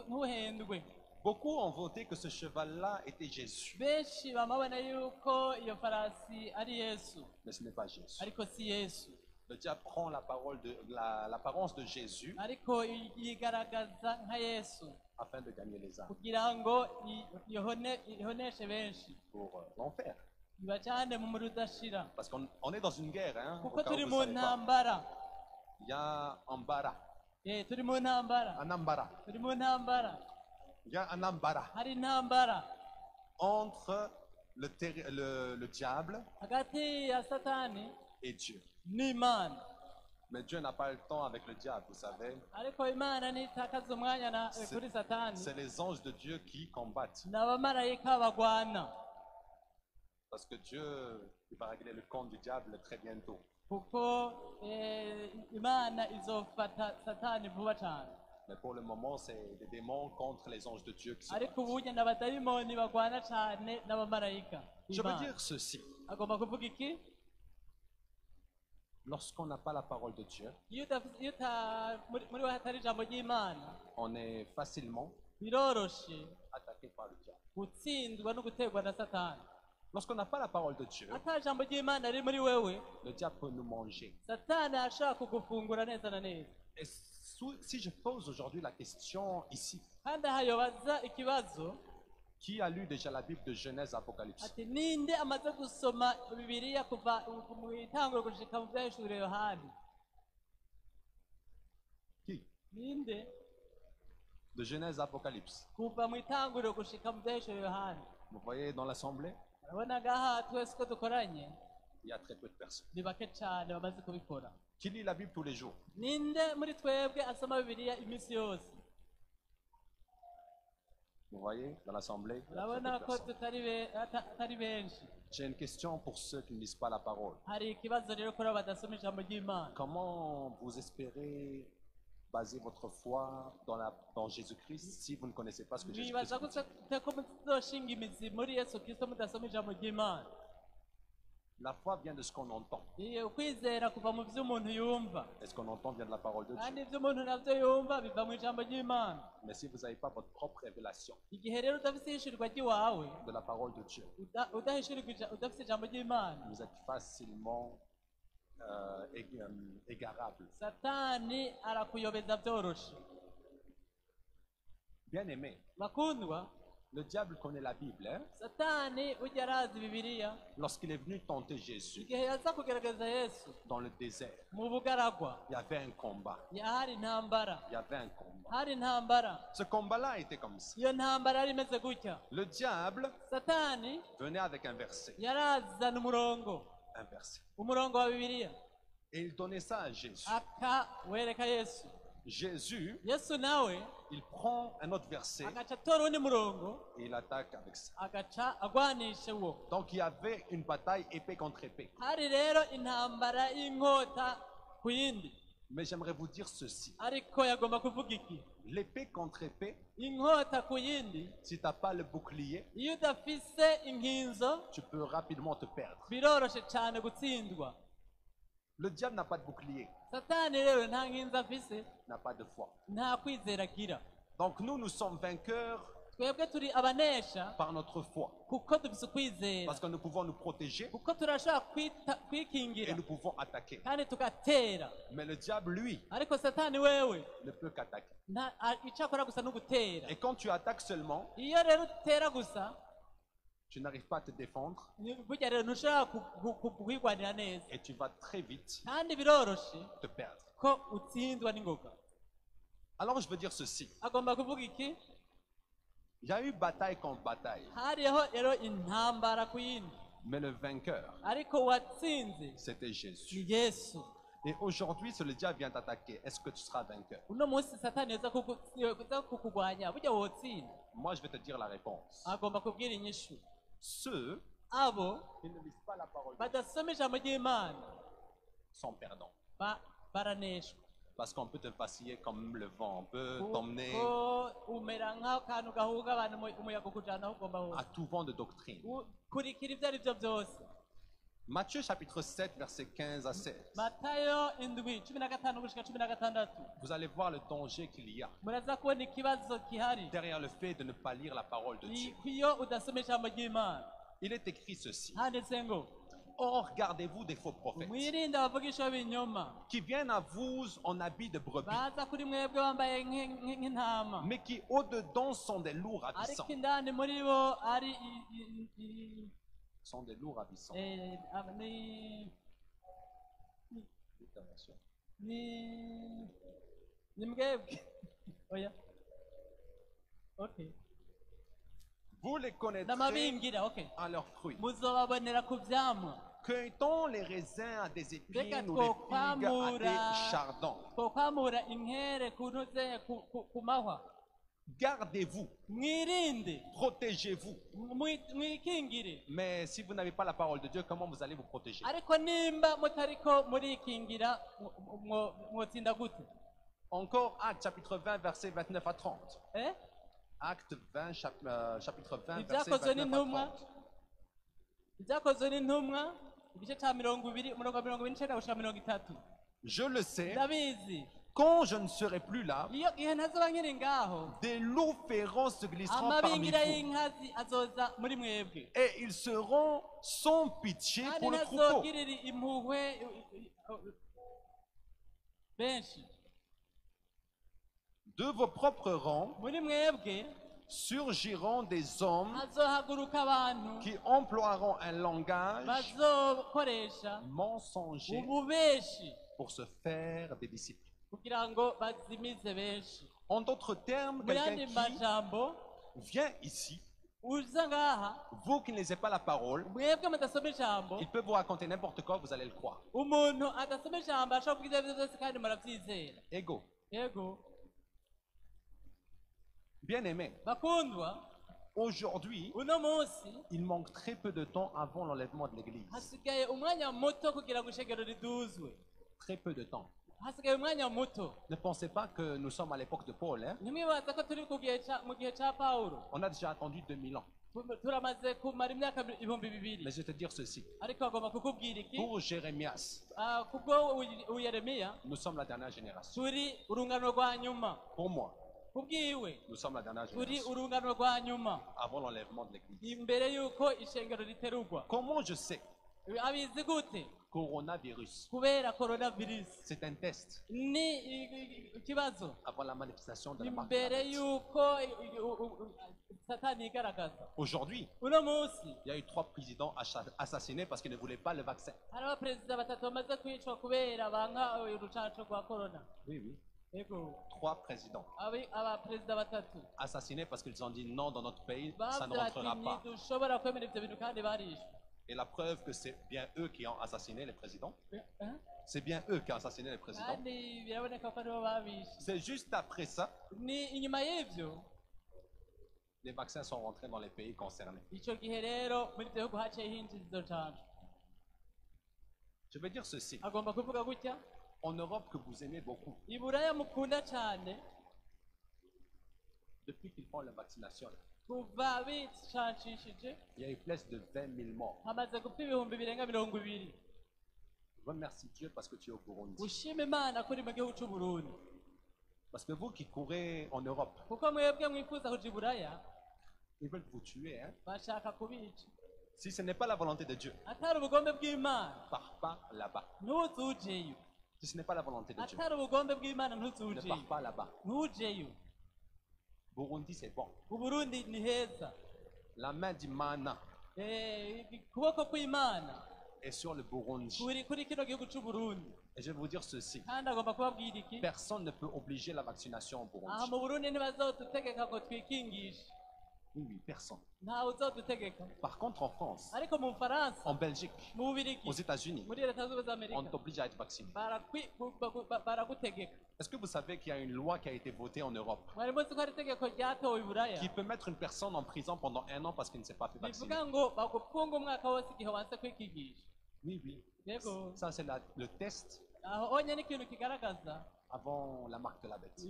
ntuhendwe. Beaucoup ont voté que ce cheval-là était Jésus, benshi bamabona yuko iyo farasi ari yesu, mais ce n'est pas Jésus. ariko si yesu. Le diable prend l'apparence de Jésus ariko yigaragaza nka yesu afin de gagner les âmes kugira ngo ihoneshe benshi, pour l'enfer. ibajyane mu muriro udashira. Parce qu'on est dans une guerre, hein, au kuko cas où turi vous mu ne savez pas. ntambara. Il y a un bara, turi mu ntambara, un ambara. turi mu ntambara. Il y a un ambara hari intambara entre le diable hagati ya satani et Dieu. n'imana. Mais Dieu n'a pas le temps avec le diable, vous savez. ariko imana ntitakaza umwanya kuri satani. C'est les anges de Dieu qui combattent. ni abamarayika bagwana, Parce que Dieu, il va régler le compte du diable très bientôt. kuko imana izofata satani vuba cyane. Mais pour le moment, c'est des démons contre les anges de Dieu qui se ariko battent. ubu n'abadayimoni bagwana cyane n'abamarayika. Je veux Imana. dire ceci. agomba kuvuga iki? Lorsqu'on n'a pas la parole de Dieu, muri we hatari ijambo ry'imana, on est facilement biroroshe attaqué par le diable. gutsindwa no guterwa na satani. Lorsqu'on n'a pas la parole de Dieu, ata ijambo ry'imana riri muri wewe, le diable peut nous manger. satani ashaka kugufungura neza na neza. Et si je pose aujourd'hui la question ici, kandi aha yobaza ikibazo qui a lu déjà la Bible de Genèse à Apocalypse? ati ninde amaze gusoma bibiliya kuva mu itanguro gushika mu byahishuriwe yohani? Qui? ninde? De Genèse à Apocalypse. kuva mu itanguriro gushika mu byahesho yohana. Vous voyez, dans l'assemblée, urabona ngaha twese ko dukoranye il y a très peu de personnes. ni bake cyane bamaze kubikora. Qui lit la Bible tous les jours? ninde muri twebwe asoma bibiliya iminsi yose? Vous voyez, dans l'assemblée, il y a très peu urabona de ko personnes. atari benshi. J'ai une question pour ceux qui ne lisent pas la parole. hari ikibazo rero kuri abo badasoma ijambo ry'imana. Comment vous espérez baser votre foi dans Jésus-Christ si vous ne connaissez pas ce que Jésus-Christ mwibaza dit? gute ko muzoshinga imizi muri yesu kristo mudasoma ijambo ry'imana? La foi vient de ce qu'on entend. ukwizera kuva mu byo umuntu yumva, Et ce qu'on entend vient de la parole de kandi Dieu. ibyo umuntu nabyo yumva biva mu ijambo ry'imana. Mais si vous n'avez pas votre propre révélation igihe rero udafite ihishurirwa ry'iwawe, de la parole de Dieu, udafite ijambo ry'imana, vous êtes facilement égarable. satani arakuyobeza byoroshe. Bien aimé, bakundwa, le diable connaît la Bible. Hein? satani ujya arazi bibiliya. Lorsqu'il est venu tenter Jésus igihe yaza kugerageza yesu dans le désert, mu bugaragwa, il y avait un combat. hari intambara, Il y avait un combat. hari intambara. Ce combat-là était comme ça. iyo ntambara yari imeze gutya. Le diable satani venait avec un verset. yarazana umurongo umurongo wa bibiliya, Et il donnait ça à Jésus. akawereka yesu. Jésus, yesu nawe il prend un autre verset agaca atora undi murongo, et il attaque avec ça. agaca agwanisha uwo. Donc il y avait une bataille épée contre épée. hari rero intambara y'inkota ku yindi. Mais j'aimerais vous dire ceci. ariko yagomba kuvuga iki? L'épée contre épée, inkota ku yindi, si tu n'as pas le bouclier, iyo udafise inkinzo tu peux rapidement te perdre. biroroshe cyane gutsindwa. Le diable n'a pas de bouclier, satani rero nta nkinzo afise, n'a pas de foi. nta kwizera agira. Donc nous sommes vainqueurs twebwe turi abanesha par notre foi. kuko dufise ukwizera, Parce que nous pouvons nous protéger kuko turashobora et kwikingira nous pouvons attaquer. kandi tugatera. Mais le diable, lui, ariko satani wewe ne peut qu'attaquer. icyo akora gusa no gutera. Et quand tu attaques seulement, iyo rero utera gusa, tu n'arrives pas à te défendre burya rero ntushobora kwigwanira neza, et tu vas très vite kandi biroroshe te perdre. ko utsindwa n'ingoga. Alors je veux dire ceci. agomba kuvuga iki? Il y a eu bataille contre bataille. hariho rero intambara ku yindi, Mais le vainqueur, ariko watsinze c'était ni Jésus. yesu. Et aujourd'hui, si le diable vient t'attaquer, est-ce que tu seras vainqueur? uno munsi satani yoza kukugwanya, burya wotsinda. Moi, je vais te dire la réponse. agomba kubwira inyishu. Ceux abo qui ne lisent pas la parole de Dieu badasoma ijambo ry'imana sont perdants. baraneshwa, Parce qu'on peut te vaciller comme le vent, on peut t'emmener kuko umera nk'akantu gahuga abantu umuyaga ukujana aho ugomba à hose. tout vent de doctrine. kurikira ibyo ari byo byose. Matthieu chapitre 7, versets 15 à 16. matayo 7:15 gushika 16. Vous allez voir le danger qu'il y a muraza kubona ikibazo gihari derrière le fait de ne pas lire la parole de Dieu. iyo udasoma ijambo ry'imana. Il est écrit ceci. handitse ngo Or, gardez-vous des faux prophètes mwirinde abavugisha b'ibinyoma, qui viennent à vous en habit de brebis, baza kuri mwebwe bambaye nk'intama, mais qui au-dedans sont des loups ravissants. ariko indani muri bo ari Sont des loups ravissants. ni mwebwe. oya okay, Vous les connaîtrez n'amabingira. okay, à leurs fruits. muzobabonera ku vyamwa. Cueille-t-on les raisins à des Reka épines ou les figues à twokwamura des chardons? twokwamura inkere ku ntuze ku mahwa. Gardez-vous, mwirinde, protégez-vous. mwikingire. Mais si vous n'avez pas la parole de Dieu, comment vous allez vous protéger? ariko nimba mutariko murikingira mwotsinda gute? Encore Actes chapitre 20, versets 29 à 30. eh Acte 20, chapitre 20, versets ibyakozwe 29 à n'intumwa 30. ibyakozwe n'intumwa igice cya 20 umurongo wa 29 gushika 30. Je le sais, ndabizi quand je ne serai plus là, iyo gihe ntazoba nkiri ngaho, des loups féroces se glisseront parmi amabingira vous y'inkazi azoza muri mwebwe, et ils seront sans pitié kandi pour le troupeau. ntazogirira impuhwe benshi. De vos propres rangs muri mwebwe surgiront des hommes hazohaguruka abantu qui emploieront un langage bazokoresha mensonger ububeshi pour se faire des disciples. kugira ngo bazimize benshi. En d'autres termes, mu quelqu'un yandi qui majambo vient ici, uza ngaha vous qui ne lisez pas la parole, mwebwe mudasoma ijambo il peut vous raconter n'importe quoi, vous allez le croire. umuntu adasoma ijambo ashobora kuvuga ibyo byose kandi murabyizera Ego. yego Bien aimé, bakundwa aujourd'hui, uno munsi il manque très peu de temps avant l'enlèvement de l'Église. hasigaye umwanya muto kugira ngo ishengero riduzwe Très peu de temps. hasigaye umwanya muto Ne pensez pas que nous sommes à l'époque de Paul. Hein? ntimwibaza ko turi mu gihe cya pawulo On a déjà attendu 2000 ans. turamaze kumara imyaka ibihumbi bibiri Mais je vais te dire ceci. ariko agomba kukubwira iki Pour Jérémias, kubwo uyeremiya nous sommes la dernière génération. turi urungano rwa nyuma Pour moi, kubwiwe nous sommes la dernière turi génération. urungano rwa nyuma Avant l'enlèvement de l'Église. imbere y'uko ishengero riterurwa Comment je sais? abizi gute Coronavirus. kubera coronavirus C'est un test ni ikibazo avant la manifestation de la marque. imbere y'uko satani yigaragaza Aujourd'hui, uno munsi il y a eu 3 présidents assassinés parce qu'ils ne voulaient pas le vaccin. hari abaperezida batatu bamaze kwicwa kubera banka urucanco rwa korona Oui, oui. yego 3 présidents abaperezida batatu assassinés parce qu'ils ont dit non dans notre pays, ça ne bavuze ati rentrera pas. ntidushobora kwemera ibyo bintu kandi barishwe Et la preuve que c'est bien eux qui ont assassiné les présidents, Eh? c'est bien eux qui ont assassiné les présidents. kandi biraboneka ko aribo babishe C'est juste après ça, ni inyuma y'ibyo les vaccins sont rentrés dans les pays concernés. icyo gihe rero muri ibyo bihugu haciye hinjiza izo ncanco Je veux dire ceci. agomba kuvuga gutya En Europe que vous aimez beaucoup, i buraya mukunda cyane depuis qu'ils font la vaccination, kuva bicanshishije il y a eu plus de 20 000 morts. hamaze gupfa ibihumbi birenga 200. Remercie Dieu parce que tu es au Burundi. ushima imana kuri mu gihugu c'uburundi Parce que vous qui courez en Europe, kuko mwebwe mwifuza kuja i buraya ils veulent vous tuer. Hein? bashaka kubica Si ce n'est pas la volonté de Dieu, atari ubugombe bw'imana pars pas là-bas. ntuzujeyo Si ce n'est pas la volonté de Dieu, atari ubugombe bw'imana ne ntuzujeyo pars pas là-bas. ntujeyo Burundi, c'est bon. uburundi ni heza La main du mana ukuboko kw'imana est sur le Burundi. kuri kino gihugu c'uburundi Et je vais vous dire ceci. kandi agomba kubabwira iki Personne ne peut obliger la vaccination au aha Burundi. mu burundi ntibazodutegeka ngo twikingishe Oui, oui, personne. ntawe uzodutegeka Par contre, en France, ariko mu bufaransa en Belgique, mu bubirigi aux États-Unis, muri leta zunze ubumwe za on amerika t'oblige à être vacciné. baragutegeka Est-ce que vous savez qu'il y a une loi qui a été votée en Europe mwari muzi ko hari itegeko ryatowe i buraya qui peut mettre une personne en prison pendant 1 an parce qu'il ne s'est pas fait vacciner? bivuga ngo bagufunga umwaka wose igihe wanse kwikigisha Oui, oui. yego Ça, c'est le test aho onye ni ikintu kigaragaza avant la marque de la bête.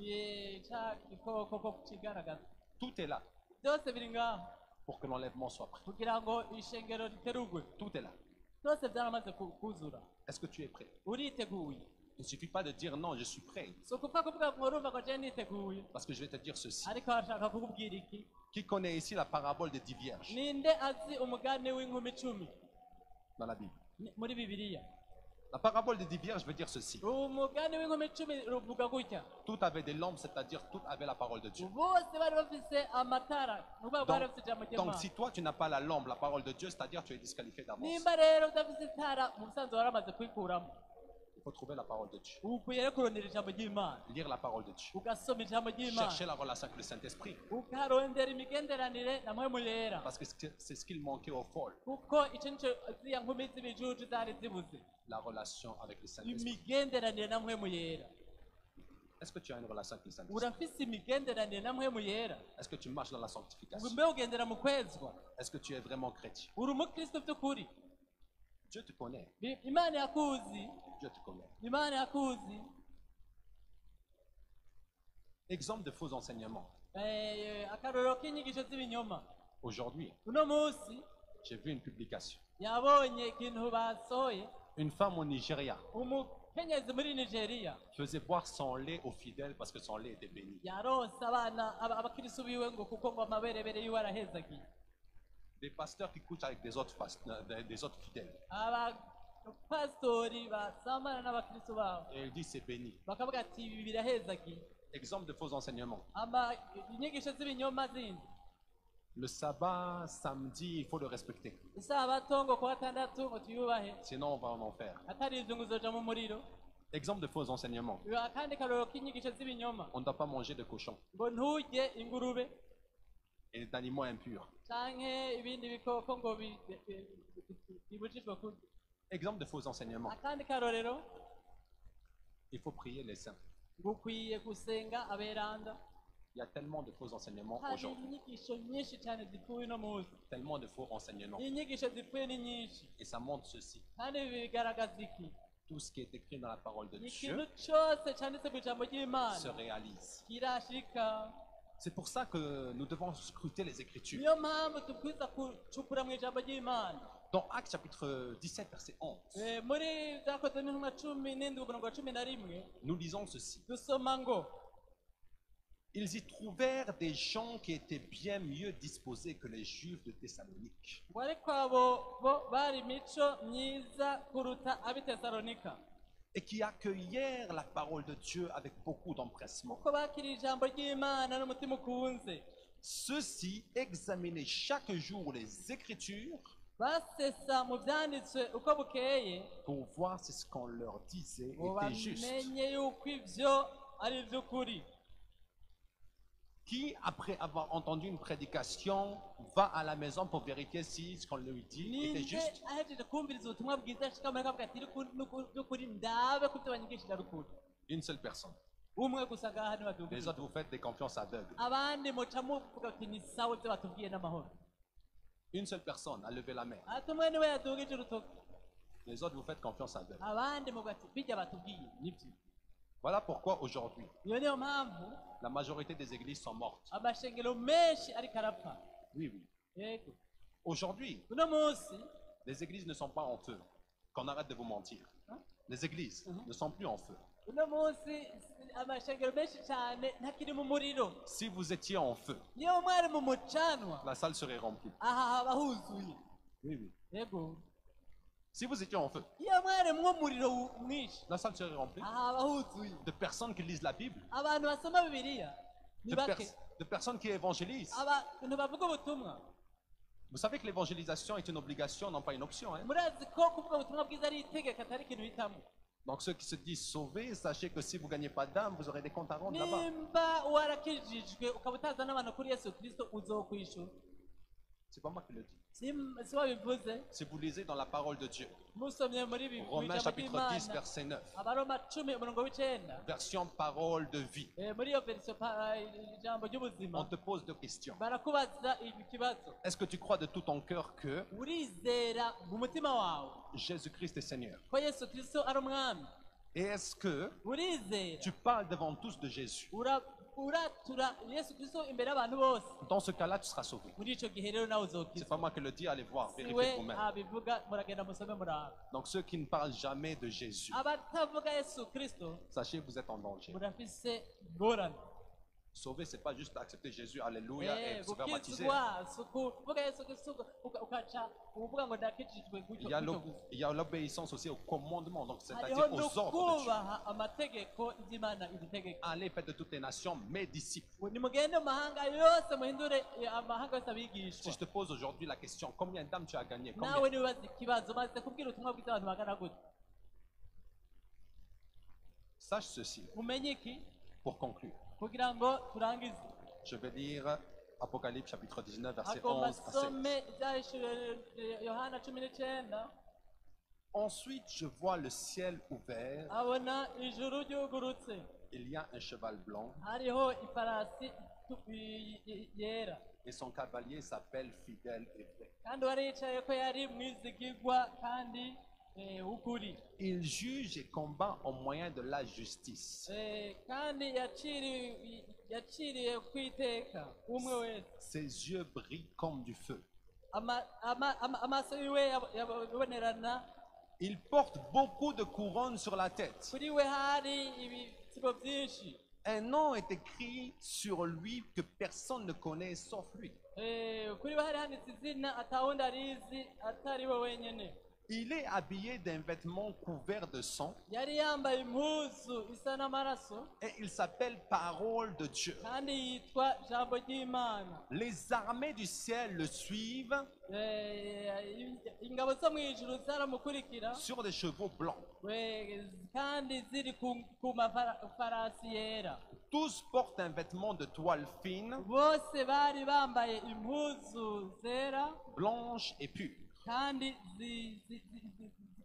ca gikoko ko kigaragaza Tout est là byose biri ngaho pour que l'enlèvement soit prêt. kugira ngo ishengero riterugwe Tout est là. byose byaramaze kuzura Est-ce que tu es prêt? uriteguye Il ne suffit pas de dire non, je suis prêt. si ukuvuga kuvuga ngo urumva ngo je niteguye Parce que je vais te dire ceci. ariko arashaka kukubwira iki Qui connaît ici la parabole des 10 vierges ninde azi umugani w'inkumi icumi dans la Bible? muri bibiliya La parabole des 10 vierges veut dire ceci. umugani w'inkumi icumi ruvuga gutya Tout avait des lampes, c'est-à-dire tout avait la parole de Dieu. bose bari bafise amatara ni ukuvuga bari bafise ijambo Donc ry'imana si toi tu n'as pas la lampe, la parole de Dieu, c'est-à-dire tu es disqualifié d'avance. nimba rero udafise itara mu busanzwe waramaze kwikuramo Il faut trouver la parole de Dieu. ukwiye rero kurondera ijambo ry'imana Lire la parole de Dieu. ugasoma ijambo ry'imana Chercher la relation avec le Saint-Esprit. ukarondera imigenderanire na mpwemu yera Parce que c'est ce qu'il manquait aux folles. kuko icyo nico ziriya nkumi z'ibijuju zari zibuze La relation avec le Saint-Esprit. imigenderanire na mpwemu yera Est-ce que tu as une relation avec le Saint-Esprit? urafise imigenderanire na mpwemu yera Est-ce que tu marches dans la ngo sanctification? mbe ugendera mu kwezwa Est-ce que tu es vraiment chrétien? uri umukristo by'ukuri Dieu te connaît. imana yakuzi Dieu te connaît. imana yakuzi Exemple de faux enseignements. akarorero k'inyigisho z'ibinyoma Aujourd'hui, uno munsi j'ai vu une publication. yabonye ikintu basohoye Une femme au Nigeria umukenyezi muri nigeria faisait boire son lait aux fidèles parce que son lait était béni. yaronse abana abakirisu biwe ngo kuko ngo amaberebere yiwe arahezagiye Des pasteurs qui couchent avec des autres fidèles. abapasitori basambana n'abakirisu babo Et il dit c'est béni. bakavuga ati ibi birahezagiye Exemple de faux enseignements. inyigisho z'ibinyoma zindi Le sabbat, samedi, il faut le respecter. isabato ngo kuwa gatandatu ngo tuyubahe Sinon, on va en enfer. atari ibyo ngo uzoja mu muriro Exemple de faux enseignements. akandi karorero k'inyigisho z'ibinyoma On ne doit pas manger de cochon ngo nturye ingurube et d'animaux impurs. canke ibindi bikoko ngo bibujijwe kurya. Exemple de faux enseignements. Akandi karorero Il faut prier les saints. ngo ukwiye gusenga aberanda. Il y a tellement de faux enseignements Hari aujourd'hui. inyigisho nyinshi cyane zipfuye uno munsi. Tellement de faux renseignements. Inyigisho zipfuye ni nyinshi Et ça montre ceci. kandi ibi bigaragaza iki? Tout ce qui est écrit dans la parole de Ikintu Dieu cyose cyanditse mu ijambo se ry'Imana réalise. kirashika. C'est pour ça que nous devons scruter les Écritures. Niyo mpamvu tubwiza gucukura mu ijambo ry'Imana. Dans Actes chapitre 17, verset 11, Muri byakozwe n'intumwa 17 umurongo wa 11 nous lisons ceci. dusoma ngo Ils y trouvèrent des gens qui étaient bien mieux disposés que les Juifs de Thessalonique. ngo ariko abo bo bari imico myiza kuruta ab'i Tesalonika, Et qui accueillèrent la parole de Dieu avec beaucoup d'empressement. kuko bakiriye ijambo ry'Imana n'umutima ukunze. Ceux-ci examinaient chaque jour les Écritures Basesa mu byanditswe uko bukeye pour voir si ce qu'on leur disait ngo était juste. bamenye yuko ibyo ari iby'ukuri. Qui, après avoir entendu une prédication, va à la maison pour vérifier si ce qu'on lui dit était ninde juste? ahejeje kumviriza ubutumwa bwiza ashika muri kavuga ati n'ukuri ndabe ko ibyo banyigishije ari ukuri. Une seule personne. Umwe gusa ngaha Les ntibatubwiye, autres, vous faites des confiances aveugles. abandi muca muvuga ati ni sawa ibyo batubwiye n'amahoro. Une seule personne a levé la main. Ati umwe niwe yadugije urutoki, Les autres, vous faites confiance aveugles. abandi muvuga ati bijya batubwiye nibyo. Voilà pourquoi aujourd'hui, Iyo niyo mpamvu la majorité des églises sont mortes. amashengero menshi ariko arapfa. Oui, oui. Yego, Aujourd'hui, uno munsi les églises ne sont pas en feu. Qu'on arrête de vous mentir. Les églises ne sont plus en feu. uno munsi amashengero menshi cyane ntakiri mu muriro. Si vous étiez en feu, Niyo mwari mu mucanwa la salle serait remplie. aha haba huzuye. Oui, oui. Yego, Si vous étiez en feu, iyo mwari mwo muriro mwinshi la salle serait remplie aha haba huzuye. de personnes qui lisent la Bible, Abantu basoma Bibiliya ni de, bake, de personnes qui évangélisent. abantu bavuga ubutumwa. Vous savez que l'évangélisation est une obligation, non pas une option. Hein? Murazi ko kuvuga ubutumwa bwiza ari itegeko atari ikintu hitamo. Donc ceux qui se disent sauvés, sachez que si vous ne gagnez pas d'âme, vous aurez des comptes à rendre là-bas. Nimba warakijijwe ukaba utazana abantu kuri Yesu Kristo uzokwishura. C'est pas moi qui le dis. Si wabivuze Si vous lisez dans la parole de Dieu, musomye muri Romains chapitre 10, verset 9, Abaroma 10 umurongo w'9 version parole de vie, muri iyo version ijambo on ry'ubuzima te pose deux questions. barakubaza ibi kibazo, Est-ce que tu crois de tout ton cœur que urizera mu mutima wawe Jésus-Christ est Seigneur? ko Yesu Kristo ari umwami? Et est-ce que Urizera tu parles devant tous de Jésus? uratura Yesu Kristo imbere y'abantu bose? Dans ce cas-là, tu seras sauvé. Muri ico gihe rero nawe C'est uzokizwa. pas moi qui le dis, allez voir, vérifiez Siwe vous-même. abivuga muragenda musome muraba. Donc ceux qui ne parlent jamais de Jésus, Abatavuga Yesu Kristo sachez que vous êtes en danger. murafise ingorane. Sauver, c'est pas juste accepter Jésus, alléluia, et se faire baptiser. gukizwa si ukuvuga Yesu Kristo ukaca uvuga ngo ndakijijwe Il gutyo y a gutyo l'o- gusa. il y a l'obéissance aussi au commandement, donc c'est-à-dire Hariho aux ordres de Dieu. n'ukubaha amategeko y'Imana idutegeka. Allez, faites de toutes les nations mes disciples. Nimugende mu mahanga yose muhindure amahanga yose Si abigishwa. je te pose aujourd'hui la question, combien d'âmes tu as gagné? Nawe Combien? nibaza ikibazo maze kubwira ubutumwa bwiza abantu bagana gute. Sache ceci, Mumenye iki pour conclure. kugira ngo turangize. Je vais lire Apocalypse chapitre 19, verset Agomba 11 à 16. some ibyahishuriwe Yohana 19 Ensuite, je vois le ciel ouvert. abona ijuru ryugurutse, Il y a un cheval blanc hariho ifarasi yera, et son cavalier s'appelle Fidèle et vrai. kandi wari yicaye ko yari mwizigirwa kandi w'ukuri. Il juge et combat au moyen de la justice. Kandi yaciriye kwiteka umwe wese. Ses yeux brillent comme du feu. Amaso yiwe yabonerana, Il porte beaucoup de couronnes sur la tête. kuri we hari ibitsibo byinshi. Un nom est écrit sur lui que personne ne connaît sauf lui. Kuri we hari handitse izina atawundi arizi atari we wenyine. Il est habillé d'un vêtement couvert de sang yari yambaye impuzu isa n'amaraso et il s'appelle Parole de Dieu. kandi yitwa ijambo ry'imana. Les armées du ciel le suivent Ingabo zo mu ijuru zaramukurikira sur des chevaux blancs. kandi ziri ku mafarasi yera. Tous portent un vêtement de toile fine, Bose bari bambaye impuzu zera blanche et pure. kandi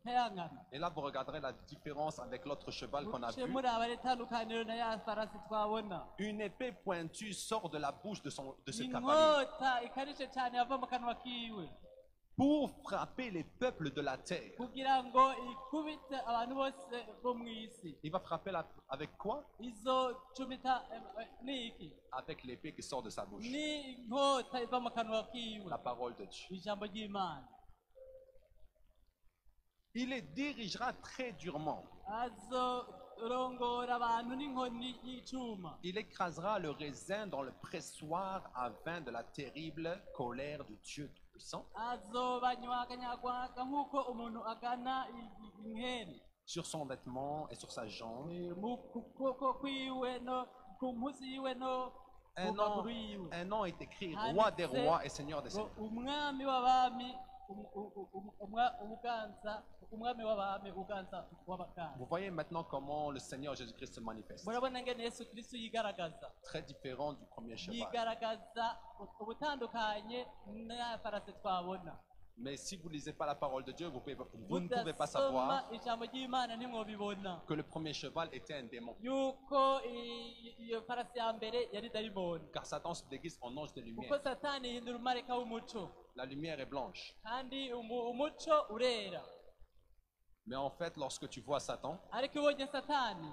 zikayangana. Et là, vous regarderez la différence avec l'autre cheval qu'on a Muce vu. muraba itandukaniro na ya farasi twabona. Une épée pointue sort de la bouche de ce cavalier Inkota ikarishe cyane yava mu kanwa kiwe pour frapper les peuples de la terre. kugira ngo ikubite abantu bose bo mu isi. Il va frapper avec quoi? Izo cumita ni iki? Avec l'épée qui sort de sa bouche. Ni inkota iva mu kanwa kiwe, La parole de Dieu. ijambo ry'Imana. Il les dirigera très durement. Azorongora abantu n'inkoni y'icuma. Il écrasera le raisin dans le pressoir à vin de la terrible colère du Dieu Tout-Puissant. Azobanywaganyagwaga nk'uko umuntu agana inkeri Sur son vêtement et sur sa jambe, mu kuboko kwiwe no ku mpuzu yiwe no ku maguru yiwe. un nom est écrit, Roi des rois et Seigneur des seigneurs. Umwami w'abami umwami w'abami uganza w'abakami. Vous voyez maintenant comment le Seigneur Jésus-Christ se manifeste. Murabona ngene Yesu Kristo yigaragaza. Très différent du premier cheval. Yigaragaza ubutandukanye na farasi twabona. Mais si vous ne lisez pas la parole de Dieu, vous ne pouvez pas savoir Mudasoma ijambo ry'Imana ntimwobibona que le premier cheval était un démon. yuko iyo farasi ya mbere yari dayimoni, Car Satan se déguise en ange de kuko lumière. satani yihindura umarayika w'umuco La lumière est blanche. kandi umuco urera. Mais en fait, lorsque tu vois Satan, Ariko iyo ubonye satani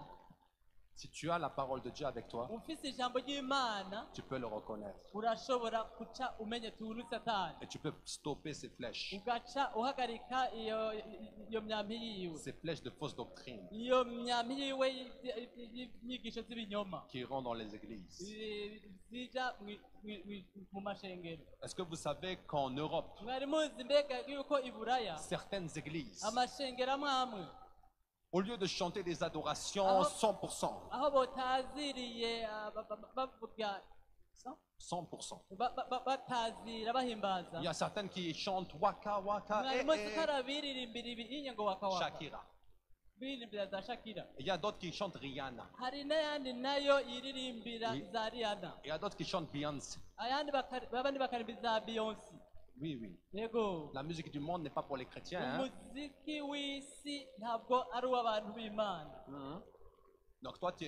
si tu as la parole de Dieu avec toi, ufise ijambo ry'Imana tu peux le reconnaître. urashobora guca umenya tuntu satani, Et tu peux stopper ces flèches. ugaca uhagarika iyo myambi yiwe, Ces flèches de fausse doctrine iyo myambi yiwe y'inyigisho z'ibinyoma qui iront dans les églises. zija mu mashengero. Est-ce que vous savez qu'en Europe, Mwari muzi mbega yuko i Buraya certaines églises, amashengero amwe amwe au lieu de chanter des adorations Ah. 100%, aho botaziriye bavuga 100%, batazira bahimbaza, il y a certaines qui chantent Waka Waka mwari muzi ko arabiririmbira ibinye ngo wakawaka Shakira. biririmbira za Shakira. Il y a d'autres qui chantent Rihanna. Hari n'ayandi nayo yiririmbira Oui. za Rihanna, Il y a d'autres qui chantent Beyoncé. ayandi babandi bakaririmba za Beyonce. Oui, oui. Yego, La musique du monde n'est pas pour les chrétiens. Hein? umuziki w'isi ntabwo ari uw'abantu b'Imana. Mhm. Donc toi, qui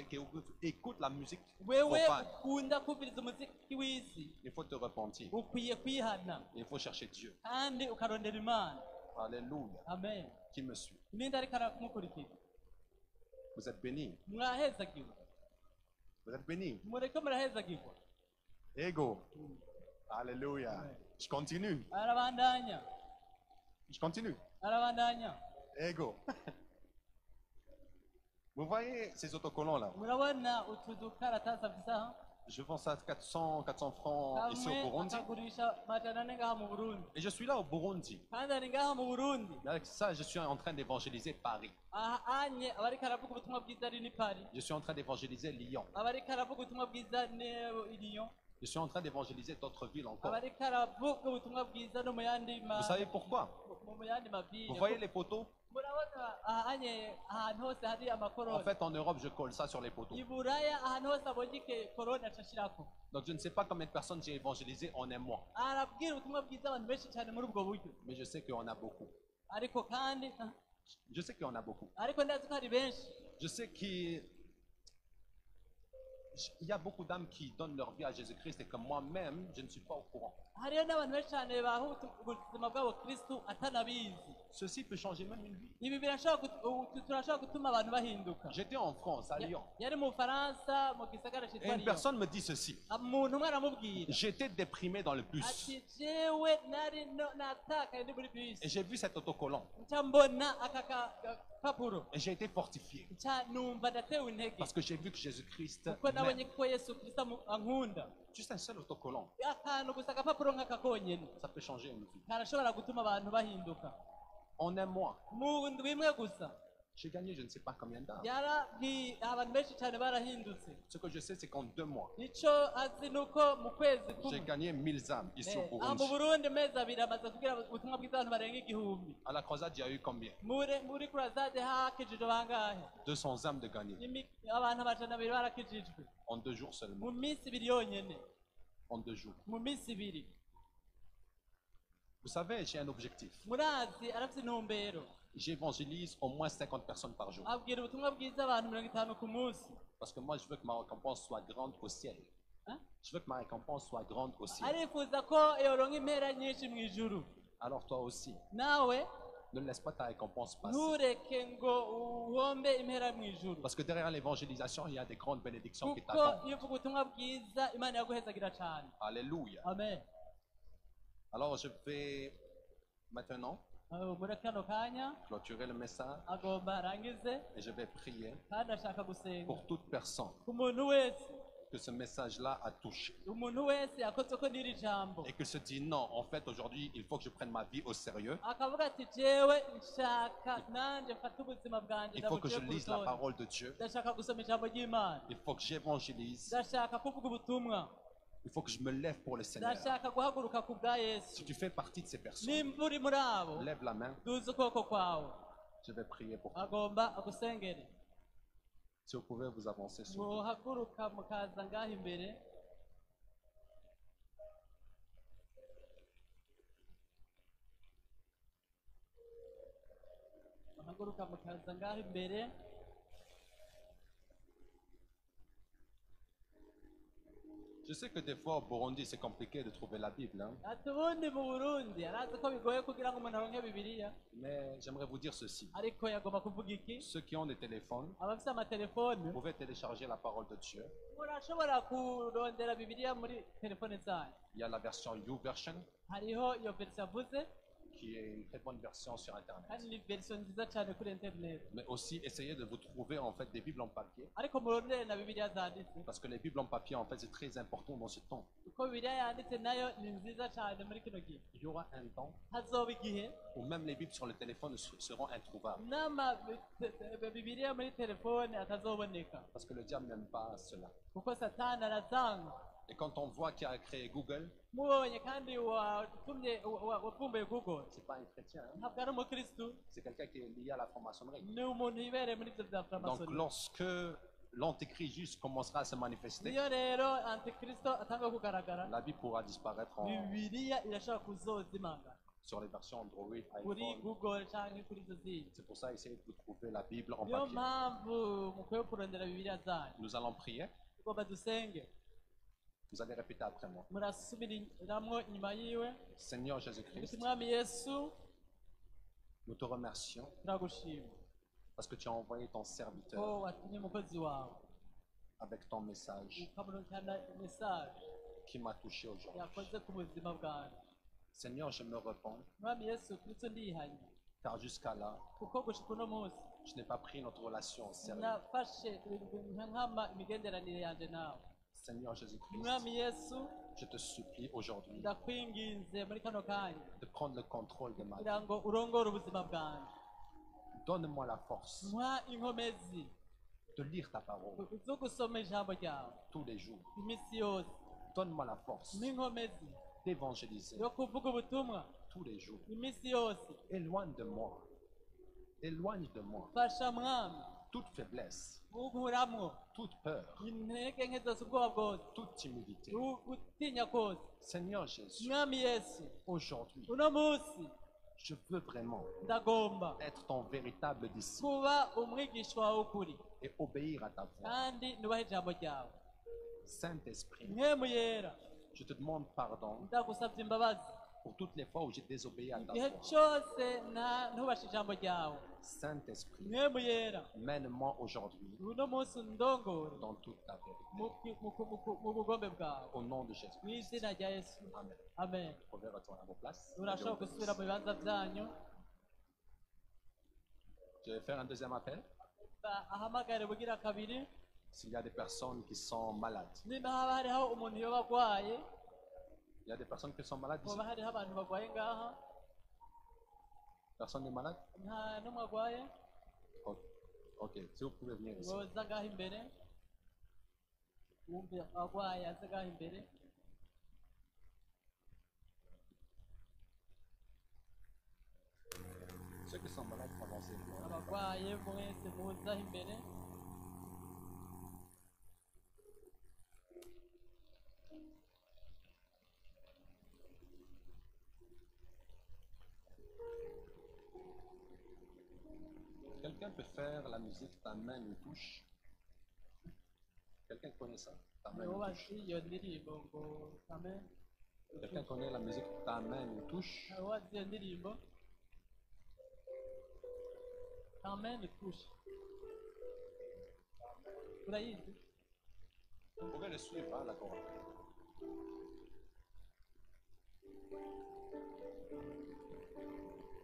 écoutes la musique Wewe profane, ukunda kumviriza umuziki w'isi il faut te repentir. ukwiye kwihana Il faut chercher Dieu. kandi ukarondera Imana. Alléluia. Amen. Qui me suit? Ninde ariko aramukurikira? Vous êtes bénis. Mwahezagirwa, Vous êtes bénis. mureke murahezagirwa. Ego. Alléluia. Je continue. Arabandanya, Je continue. arabandanya. Ego. Vous voyez ces autocollants-là? Murabona utu dukaratasi afise aha? Je vends ça à 400 francs ici au Kamwe Burundi. akagurisha majana ane ngaha mu Burundi, Et je suis là au Burundi. kandi ari ngaha mu Burundi. Mais avec ça, je suis en train d'évangéliser Paris. Aha anye abariko aravuga ubutumwa bwiza ari ni Paris, Je suis en train d'évangéliser Lyon. abariko aravuga ubutumwa bwiza ni Lyon, Je suis en train d'évangéliser d'autres villes encore. abariko aravuga ubutumwa bwiza no mu yandi Vous savez pourquoi? mu yandi mavile. Vous voyez les poteaux? Murabona aha anye ahantu hose hari En amakorona. fait, en Europe, je colle ça sur les poteaux. I Buraya ahantu hose abonye korona acashirako. Donc, je ne sais pas combien de personnes j'ai évangélisé en un mois. Arabwira ubutumwa bwiza abantu benshi cyane muri ubwo buryo, Mais je sais qu'il y en a beaucoup. ariko kandi Je sais qu'il y en a beaucoup. ariko ndazi ko hari benshi. Je sais qu'il y a beaucoup d'âmes qui donnent leur vie à Jésus-Christ et que moi-même, je ne suis pas au courant. Hariyo n'abantu benshi cyane baha ubuzima bwabo Kristo atanabizi. Ceci peut changer même une vie. Ibi turashobora gutuma abantu bahinduka. J'étais en France, à Lyon. Yari mu Faransa mu gisagara Et cyitwa une Lyon. personne me dit ceci. Umuntu umwe aramubwira J'étais déprimé dans le bus. ati jewe nari natakaye ndi muri Et bisi, j'ai vu cet autocollant. nca mbona aka kapapuro, Et j'ai été fortifié. nca numva ndatewe intege Parce que j'ai vu que Jésus-Christ kuko nabonye m'aime. ko Yesu Kristo ankunda. Juste un seul autocollant, Akantu gusa agapapuro nk'aka konyene ça peut changer une vie. karashobora gutuma abantu bahinduka. En un mois, mu ndwi imwe gusa j'ai gagné je ne sais pas combien d'âmes. abantu benshi cyane barahindutse. Ce que je sais, c'est qu'en 2 mois, Icyo azi ni uko mu kwezi j'ai kumwe gagné 1000 âmes ici au aha mu Burundi. Burundi amezi abiri amaze kugira ubutumwa bwiza abantu barenga igihumbi. À la croisade, il y a eu combien? Muri kurazade hakijijwe bangahe? 200 âmes de gagnées. Abantu amajana abiri barakijijwe En 2 jours seulement. mu minsi ibiri yonyine, En 2 jours. mu minsi ibiri. Vous savez, j'ai un objectif. Murazi arafite intumbero, J'évangélise au moins 50 personnes par jour. abwira ubutumwa bwiza abantu 50 ku munsi. Parce que moi, je veux que ma récompense soit grande au ciel. Hein? Je veux que ma récompense soit grande au ciel. Arifuza ko yoronka impera nyinshi mu ijuru. Alors toi aussi, Nawe ne laisse pas ta récompense passer. ntureke ngo uhombe impera mu ijuru, Parce que derrière l'évangélisation, il y a des grandes bénédictions qui kuko t'attendent. iyo uvuga ubutumwa bwiza Imana yaguhezagira cyane. Alléluia. Amen. Alors je vais maintenant Muri kano kanya clôturer le message agomba arangize et je vais prier kandi ashaka gusenga pour toute personne ku muntu wese, que ce message-là a touché umuntu wese yakoze ko n'iri jambo et que se dit non, en fait aujourd'hui il faut que je prenne ma vie au sérieux. akavuga ati jewe nshaka nanjye mfate ubuzima bwanjye Il faut que je ndabuciye ku lise la rutonde. parole de Dieu. Ndashaka gusoma ijambo ry'Imana, Il faut que j'évangélise. ndashaka kuvuga ubutumwa, Il faut que je me lève pour le Seigneur. ndashaka guhaguruka ku bwa Yesu. Si tu fais partie de ces personnes, Nimba uri muri abo lève la main. duze ukuboko kwawe, Je vais prier pour toi. agomba agusengere. Si vous pouvez vous avancer sur vous. Muhaguruka mukaza ngaho imbere. Muhaguruka mukaza ngaho imbere. Je sais que des fois au Burundi c'est compliqué de trouver la Bible, hein. Ati ubundi mu Burundi arazi ko bigoye kugira ngo umuntu aronke Bibiliya, Mais j'aimerais vous dire ceci. ariko yagomba kuvuga iki? Ceux qui ont des téléphones, Abafite amatelefoni vous pouvez télécharger la parole de Dieu. murashobora kurondera Bibiliya muri telefone zanyu. Il y a la version YouVersion Hariho iyo verisiyo avuze qui est une très bonne version sur Internet. kandi ni verisiyo nziza cyane kuri interineti, Mais aussi essayez de vous trouver en fait des Bibles en papier. ariko murondere na Bibiliya zanditse, Parce que les Bibles en papier en fait c'est très important dans ce temps. kuko Bibiliya yanditse nayo ni nziza cyane muri kino gihe. Il y aura un temps Hazoba igihe où même les Bibles sur le téléphone seront introuvables. Bibiliya muri telefone atazoboneka, Parce que le diable n'aime pas cela. kuko Satani arazanga. Et quand on voit qui a créé Google, Mubonye kandi wavumbuye Google, c'est pas un chrétien, hein. ntabwo ari umukristu, C'est quelqu'un qui est lié à la franc-maçonnerie. ni umuntu yibereye muri ibyo bya Donc framasoni. lorsque l'antéchrist juste commencera à se manifester, Niyo rero antikristo atanga kugaragara, la Bible pourra disparaître Bibiliya irashobora kuzozimanga sur les versions Android, kuri iPhone. Google cyangwa kuri izo zindi. C'est pour ça essayez de trouver la Bible en Niyo papier. mpamvu mukwiye kurondera Bibiliya zanyu. Nous allons prier. Tugomba dusenge. Vous allez répéter après moi. Murasubiriramo inyuma yiwe. Seigneur Ati Jésus-Christ, mwami Yesu, nous te remercions turagushima parce que tu as envoyé ton serviteur ko watumye umukozi wawe avec ton message ukamurikana mesaje qui m'a touché aujourd'hui. yakoze ku buzima bwanjye. Seigneur, je me repens Mwami Yesu Kristo ndihanye, car jusqu'à là, kuko gushika uno munsi je n'ai pas pris notre relation au sérieux. nafashe nkama imigenderanire yanjye nawe. Seigneur Jésus-Christ, Mwami Yesu, je te supplie aujourd'hui ndakwinginze muri kano kanya de prendre le contrôle de ma vie. kugira ngo urongore ubuzima bwanjye. Donne-moi la force Mwa inkomezi de lire ta parole zo gusoma ijambo ryawe tous les jours. iminsi yose, Donne-moi la force n'inkomezi d'évangéliser yo kuvuga ubutumwa tous les jours. iminsi yose. Éloigne de moi Fasha mwami toute faiblesse, unkuramwo toute peur, intege nke zose, ubwoba bwose, toute timidité. gutinya kose. Seigneur Jésus, Mwami Yesu, aujourd'hui, uno munsi je veux vraiment ndagomba être ton véritable disciple kuba umwigishwa wawe ukuri et obéir à ta voix. kandi nubahe ijambo ryawe. Saint-Esprit, Mwemu yera, je te demande pardon ndagusabye imbabazi pour toutes les fois où j'ai désobéi à ta igihe voix. cyose ntubashe ijambo ryawe. Saint-Esprit, Mwemu yera, mène-moi aujourd'hui uno munsi ndongore dans toute ta vérité. mu bugombe bwawe, Au nom de Jésus. mu izina rya Yesu, Amen. amen. Vous pouvez retourner à vos places. Urashobora gusubira mu bibanza byanyu. Je vais faire un deuxième appel. Ahamagare bugira kabiri. S'il y a des personnes qui sont malades, Niba haba hariho umuntu yoba agwaye, il y a des personnes qui sont malades ici. hoba hariho abantu bagwaye ngaha, Personne n'est malade? nta n'umwe arwaye Ok, ok. Si vous pouvez venir ici. woza ngaho imbere wumve arwaye aze ngaho imbere Ceux qui sont malades, avancez. abarwaye mwese muze aho imbere Quelqu'un peut faire la musique ta main une touche? Quelqu'un connaît ça? Ta main nibo une bazi touche. iyo ndirimbo ngo kame Quelqu'un connaît la musique ta main une touche? abo bazi iyo ndirimbo kame ni kushe urayizi Vous pouvez le suivre, hein, la chorale.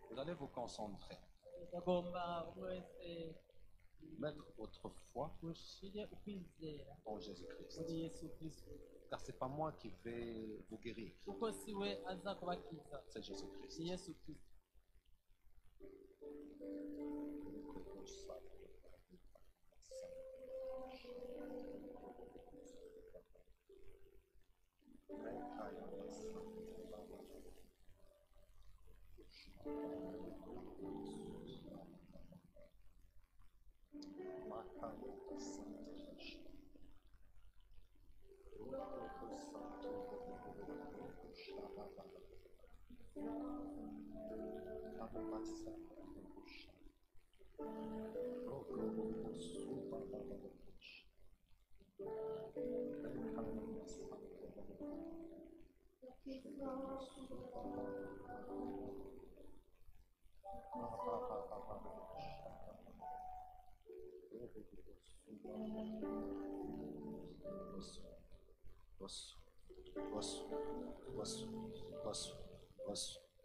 Vous allez vous concentrer. agomba wese Mettre votre foi ushire ukwizera en Jésus-Christ. muri yesu kristo Car ce n'est pas moi qui vais vous guérir, kuko si we aza kubakiza c'est Jésus-Christ. ni yesu kristo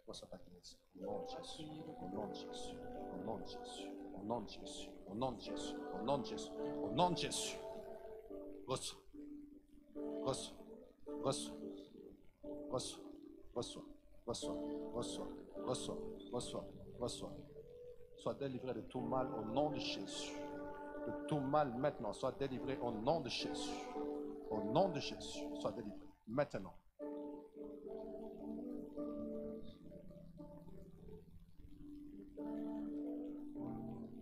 Reçois ta guérison. Au nom de Jésus. Au nom de Jésus. Au nom de Jésus. Au nom de Jésus. Au nom de Jésus. Au nom de Jésus. Au nom de Jésus. Reçois. Reçois. Reçois. Reçois. Reçois. Reçois. Reçois. Reçois. Reçois. Reçois. Sois délivré de tout mal au nom de Jésus. De tout mal maintenant. Sois délivré au nom de Jésus. Au nom de Jésus. Sois délivré. Maintenant.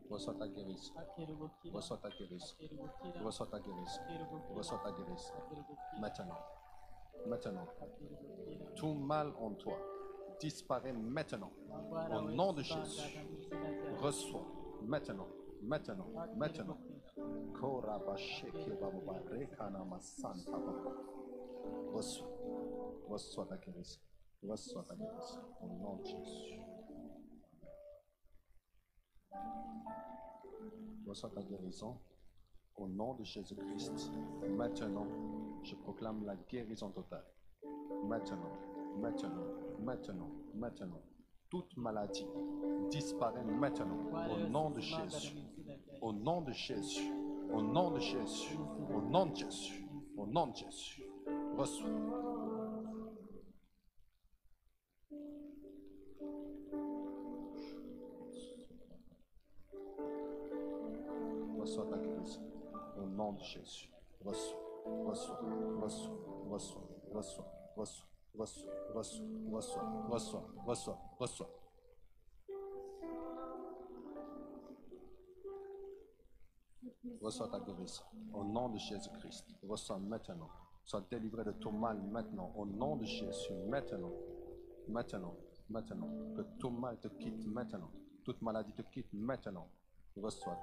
Reçois ta guérison. akira ubukira Reçois ta guérison. akira ubukira Reçois ta guérison. akira ubukira Reçois ta guérison. akira ubukira Maintenant. Maintenant. akira ubukira Tout mal en toi disparaît maintenant. Amagwara Au wese nom de usangana Jésus. mu izina rya Reçois. Maintenant. Maintenant. akira Maintenant. ubukira Korabasheke bababa rekana masanta baba. Reçois. Reçois ta guérison. Reçois ta guérison. Au nom de Jésus. Reçois ta guérison. Au nom de Jésus-Christ. Maintenant, je proclame la guérison totale. Maintenant, maintenant, maintenant, maintenant. Toute maladie disparaît maintenant. Au nom de Jésus. Au nom de Jésus. Au nom de Jésus. Au nom de Jésus. Au nom de Jésus. Reçois. Reçois ta guérison. Au nom de Jésus. Reçois. Reçois. Reçois. Reçois. Reçois. Reçois. Reçois. Reçois. Reçois. Reçois. Reçois. Reçois. Reçois ta guérison. Au nom de Jésus-Christ. Reçois maintenant. Sois délivré de tout mal maintenant. Au nom de Jésus. Maintenant. Maintenant. Maintenant. Que tout mal te quitte maintenant. Toute maladie te quitte maintenant. Reçois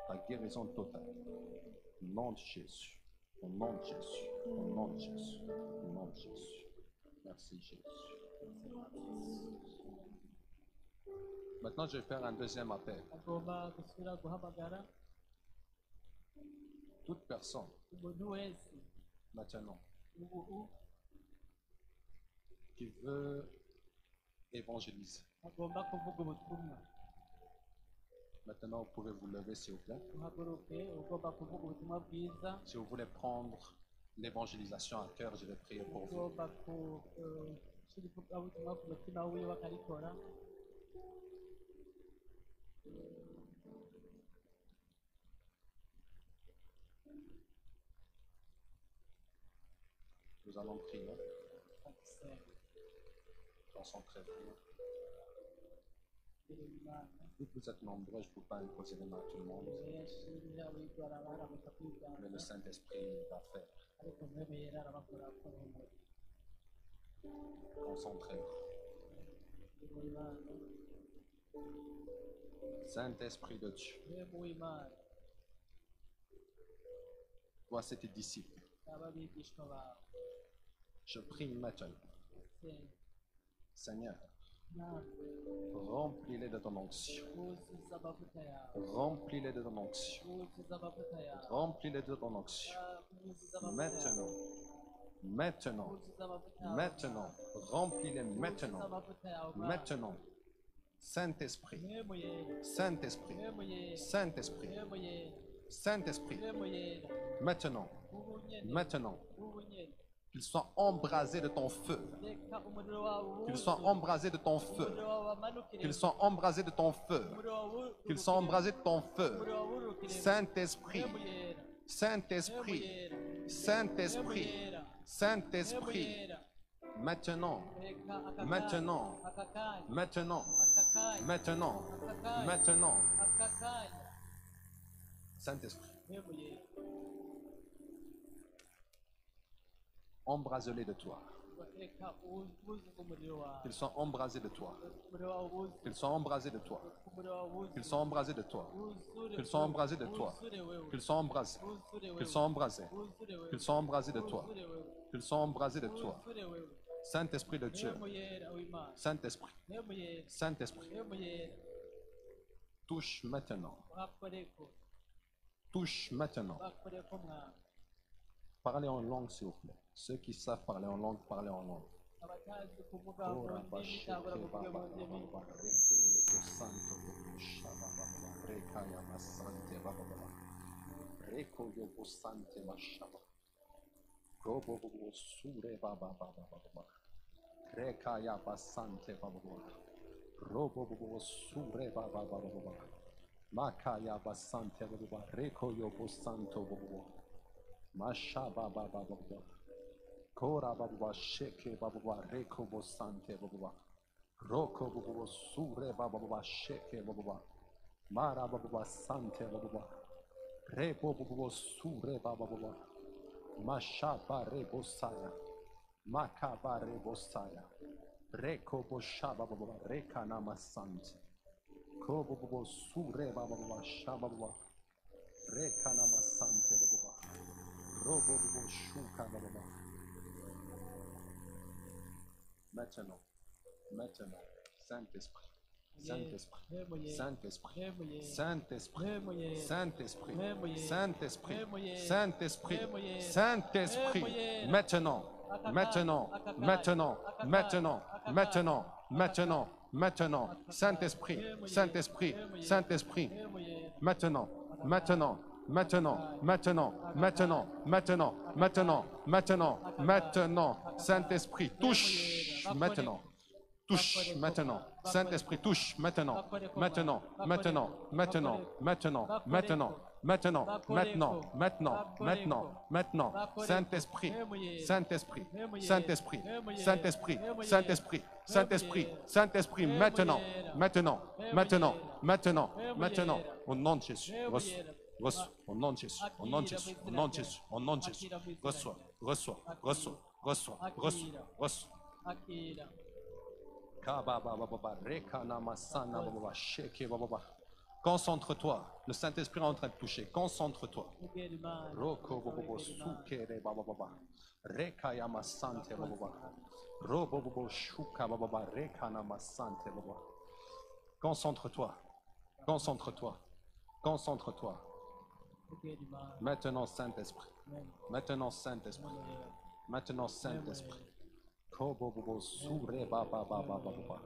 ta guérison totale. Au nom de Jésus. Au nom de Jésus. Au nom de Jésus. Au nom de Jésus. Merci Jésus. Maintenant, je vais faire un deuxième appel. agomba gusubira guhamagara Toute personne, umuntu wese maintenant, ubu qui veut évangéliser. agomba kuvuga ubutumwa Maintenant, vous pouvez vous lever, s'il vous plaît. uhaguruke ugomba kuvuga ubutumwa bwiza Si vous voulez prendre l'évangélisation à cœur, je vais prier pour vous. ugomba gushyira ivugabutumwa ku mutima wiwe akarikora Nous allons prier. bagisenga Concentrez-vous. imbere y'Imana Vu que vous êtes nombreux, je ne peux pas imposer les mains à tout le monde. benshi abigora barabuka Mais kwigana le Saint-Esprit va faire. ariko mpemu yera arabakora ko n'umwe Concentrez-vous. imbere y'Imana Saint-Esprit de Dieu, mpemu w'Imana voici tes disciples. n'ababigishwa bawe Je prie maintenant, senga Seigneur, nawe remplis-les de ton onction. wuzuza amavuta yawe Remplis-les de ton onction. wuzuza amavuta yawe Remplis-les de ton onction. wuzuza amavuta yawe Maintenant, wuzuza amavuta yawe maintenant, remplis-les wuzuza maintenant. amavuta yawe Maintenant, Saint-Esprit, mpemu yera Saint-Esprit, mpemu yera Saint-Esprit, mpemu yera Saint-Esprit, mpemu yera maintenant, ubu nyene maintenant, ubu nyene qu'ils soient embrasés de ton feu, reka umuriro wawe qu'ils soient embrasés de ton feu, umuriro wawe wamanukire qu'ils soient embrasés de ton feu, umuriro wawe qu'ils soient embrasés de ton feu. umuriro wawe urukire Saint-Esprit, mpemu yera mpemu Saint-Esprit, yera mpemu Saint-Esprit, yera mpemu Saint-Esprit, yera maintenant, reka aka maintenant, kanya aka kanya maintenant, aka kanya maintenant, aka kanya maintenant, aka kanya Saint-Esprit, mpemu yera embrase-les de toi, reka wuzuze umuriro wawe qu'ils soient embrasés de toi, umuriro wawe wuzuze qu'ils soient embrasés de toi, umuriro wawe wuzuze qu'ils soient embrasés de toi, wuzure qu'ils soient embrasés de toi, wuzure wewe qu'ils soient embrasés, wuzure wewe qu'ils soient embrasés, wuzure wewe qu'ils soient embrasés de toi, wuzure wewe qu'ils soient embrasés de toi. wuzure wewe Saint-Esprit de Dieu, mpemu yera w'Imana Saint-Esprit, mpemu yera Saint-Esprit, mpemu yera touche maintenant, bakoreko touche maintenant. bakoreko mwana Parlez en langue, s'il vous plaît. Ceux qui savent parler en langue, parlez en langue. abatazi kuvuga mu ndimi cyangwa bavuge mu ndimi Makaya basante baba reko yobo santo baba masha baba baba kora baba sheke baba reko bo sante baba roko baba sure baba sheke baba mara baba sante baba rebo baba sure baba masha rebo saya makaba rebo saya reko bo shaba baba reka namasante Kobo bobo sure baba baba shaba baba reka namasante baba robo bobo shuka baba. Maintenant, maintenant, Saint-Esprit, Saint-Esprit, Saint-Esprit, Saint-Esprit, Saint-Esprit, Saint-Esprit, Saint-Esprit, Saint-Esprit, maintenant, maintenant, maintenant, maintenant, maintenant, maintenant, maintenant, Saint-Esprit, Saint-Esprit, Saint-Esprit, maintenant, maintenant, maintenant, maintenant, maintenant, maintenant, maintenant, maintenant, maintenant, Saint-Esprit, touche maintenant. Touche maintenant. Saint-Esprit, touche maintenant. Maintenant, maintenant, maintenant, maintenant, maintenant, maintenant, maintenant, maintenant, maintenant, maintenant. Saint-Esprit, Saint-Esprit, Saint-Esprit, Saint-Esprit, Saint-Esprit, Saint-Esprit, Saint-Esprit, maintenant, maintenant, maintenant, maintenant, maintenant. Au nom de Jésus, reçois. Reçois, au nom de Jésus, au nom de Jésus, au nom de Jésus, au nom de Jésus. Reçois, reçois, reçois, reçois, reçois, reçois. akira Concentre-toi. Le Saint-Esprit est en train de toucher. Concentre-toi. ubwira Imana Roko bobo sukere baba baba. Reka ya masante baba baba. Robo bobo shuka baba baba. Reka na masante baba. Concentre-toi. Concentre-toi. Concentre-toi. ubwira Imana Maintenant, Saint-Esprit. Maintenant, Saint-Esprit. Maintenant, Saint-Esprit. Kobo bobo sure baba baba baba.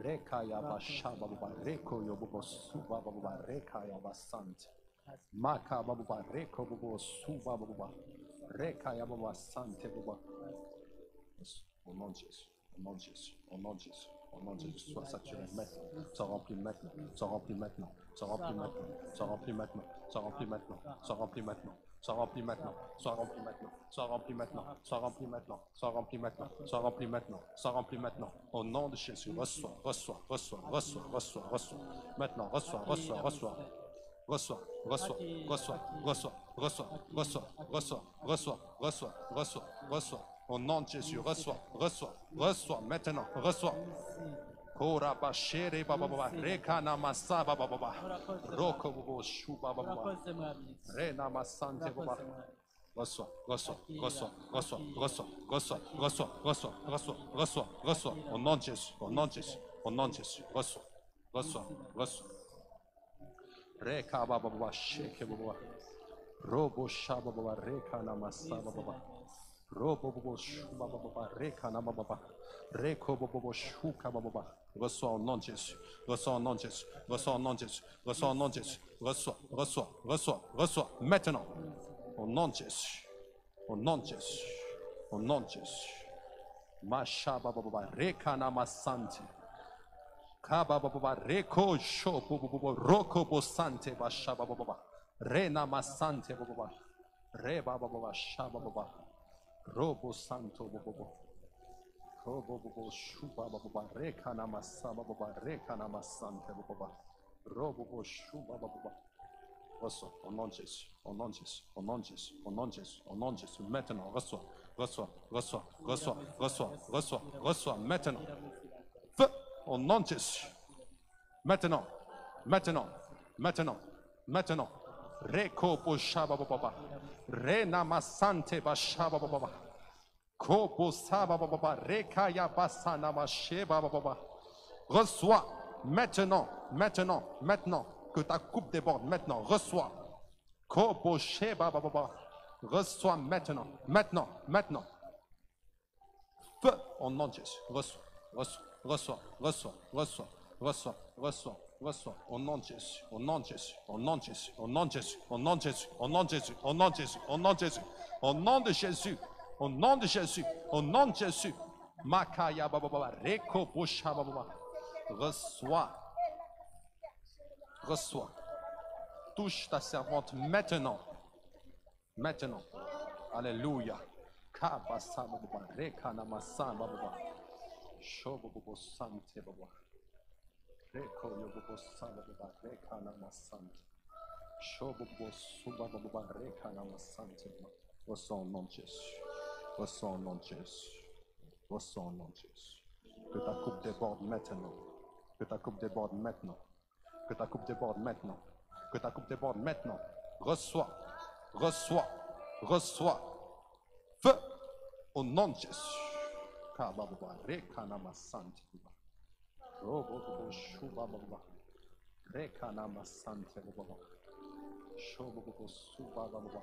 Reka ya bashaba baba. Reko yo bobo suba baba. Reka ya basante. Maka baba. Reko bobo suba baba. Reka ya baba sante baba. Au nom de Jésus. Au nom de Jésus. Au nom de Jésus. Au nom de Jésus, sois saturé maintenant, sois rempli maintenant, sois rempli maintenant, sois rempli maintenant, sois rempli maintenant, sois rempli maintenant, sois rempli maintenant, sois rempli maintenant, sois rempli maintenant, sois rempli maintenant, sois rempli maintenant, sois rempli maintenant, sois rempli maintenant, sois rempli maintenant. Au nom de Jésus, reçois, reçois, reçois, reçois, reçois, reçois. Maintenant, reçois, reçois, reçois. Reçois, reçois, reçois, reçois, reçois, reçois, reçois, reçois, reçois, reçois, reçois. Au nom de Jésus, reçois, reçois, reçois, maintenant, reçois. Kora bashere baba baba, rekana masa baba baba, roko bobo shu baba baba, urakoze mwami rena masante baba. urakoze mwami Reçois, reçois, reçois, reçois, reçois, reçois, reçois, reçois, reçois, reçois, reçois. Au nom de Jésus, au nom de Jésus, au nom de Jésus, reçois, reçois, reçois. Reka baba baba, sheke baba, robo shaba baba, reka namasa baba, robo bobo shu baba baba, reka nama baba, reko bobo shu kaba baba. Reçois au nom de Jésus, reçois au nom de Jésus, reçois au nom de Jésus, reçois au nom de Jésus, reçois, reçois, reçois, reçois, maintenant. Au nom de Jésus, au nom de Jésus, au nom de Jésus. Masha baba baba, reka namasante. Kaba baba reko sho baba roko bosante basha baba rena masante baba re baba baba shaba baba robo santo baba robo baba shu baba baba reka namasa baba reka namasante baba robo baba shu baba baba. Reçois au nom de Jésus, au nom de Jésus, au nom de Jésus, au nom de Jésus, au nom de Jésus. Maintenant, reçois, reçois, reçois, reçois, reçois, reçois, reçois, maintenant. Feu au nom de Jésus. Maintenant, maintenant, maintenant, maintenant. Reko bo shaba baba. Rena masante ba shaba baba. Kobo saba baba. Reka ya basana ma sheba baba. Reçois maintenant, maintenant, maintenant. Que ta coupe déborde maintenant. Reçois. Kobo sheba baba. Reçois maintenant, maintenant, maintenant. Feu au nom de Jésus. Reçois, reçois, reçois, reçois, reçois, reçois, reçois, reçois. Au nom de Jésus, au nom de Jésus, au nom de Jésus, au nom de Jésus, au nom de Jésus, au nom de Jésus, au nom de Jésus, au nom de Jésus, au nom de Jésus, au nom de Jésus, au nom de Jésus. Makaya baba, reko bosha baba. Reçois, reçois. Touche ta servante maintenant. Maintenant. Alléluia. Kabasa baba, reka namasa baba. Shobo bobo sante baba. Reko yobo sante baba, reka namasante. Shobo bobo suba baba, reka namasante baba. Reçois au nom de Jésus. Reçois au nom de Jésus. Reçois au nom de Jésus. Que ta coupe déborde maintenant. Que ta coupe déborde maintenant. Que ta coupe déborde maintenant. Que ta coupe déborde maintenant. Reçois. Reçois. Reçois. Feu. Au nom de Jésus. Kababa, rekana masante baba. Robo bobo shuba baba. Rekana masante baba. Shobo bobo suba baba.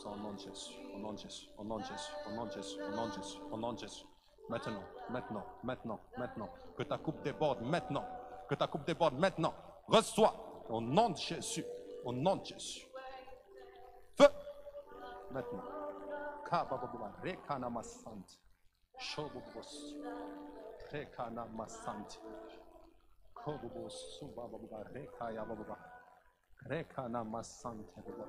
Au nom de Jésus, au nom de Jésus, au nom de Jésus, au nom de Jésus, au nom de Jésus, au nom de Jésus. Maintenant, maintenant, maintenant, maintenant. Que ta coupe déborde maintenant. Que ta coupe déborde maintenant. Reçois au nom de Jésus, au nom de Jésus. Feu. Maintenant. Kababa, rekana masante. Shobo bos. Rekana masante. Kobo suba baba, rekaya baba. Rekana masante baba.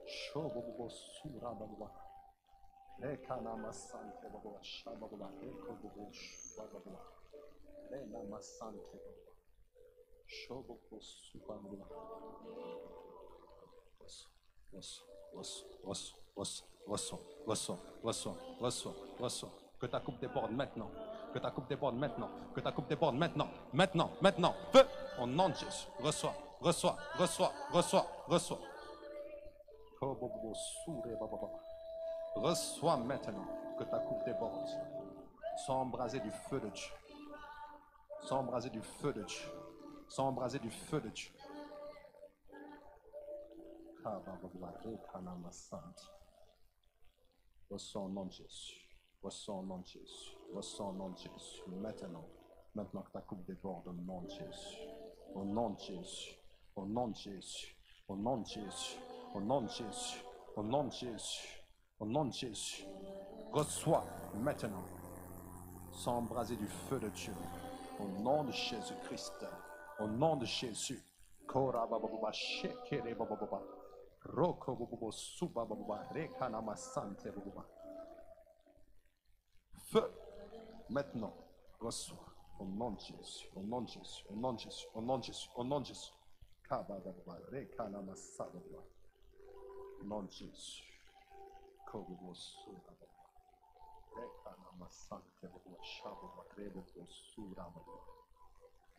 Shobo sura baba. Rekana masante baba. Shaba baba. Rekobo shuba baba. Rena masante baba. Shobo suba baba. Reçois. Que ta coupe déborde maintenant. Que ta coupe déborde maintenant. Que ta coupe déborde maintenant. Maintenant, maintenant. Feu. Au nom de Jésus. Reçois. Reçois. Reçois. Reçois. Reçois. Reçois maintenant. Que ta coupe déborde. Sois embrasé du feu de Dieu. Sois embrasé du feu de Dieu. Sois embrasé du feu de Dieu. Reçois au nom de Jésus. Reçois au nom de Jésus. Reçois au nom de Jésus. Maintenant. Maintenant que ta coupe déborde au nom de Jésus. Au nom de Jésus. Au nom de Jésus. Au nom de Jésus. Au nom de Jésus. Au nom de Jésus. Au nom de Jésus. Reçois maintenant. Sois embrasé du feu de Dieu. Au nom de Jésus-Christ. Au nom de Jésus. Kora bababa shekere bababa. Roko bababa suba bababa. Rekana masante bababa. Feu. Maintenant. Reçois. Au nom de Jésus. Au nom de Jésus. Au nom de Jésus. Au nom de Jésus. Au nom de Jésus. Kaba bababa. Rekana masaba bababa. Au nom de Jésus. Kobobo suba bababa. Rekana masante bababa. Shababa. Rebobo sura bababa.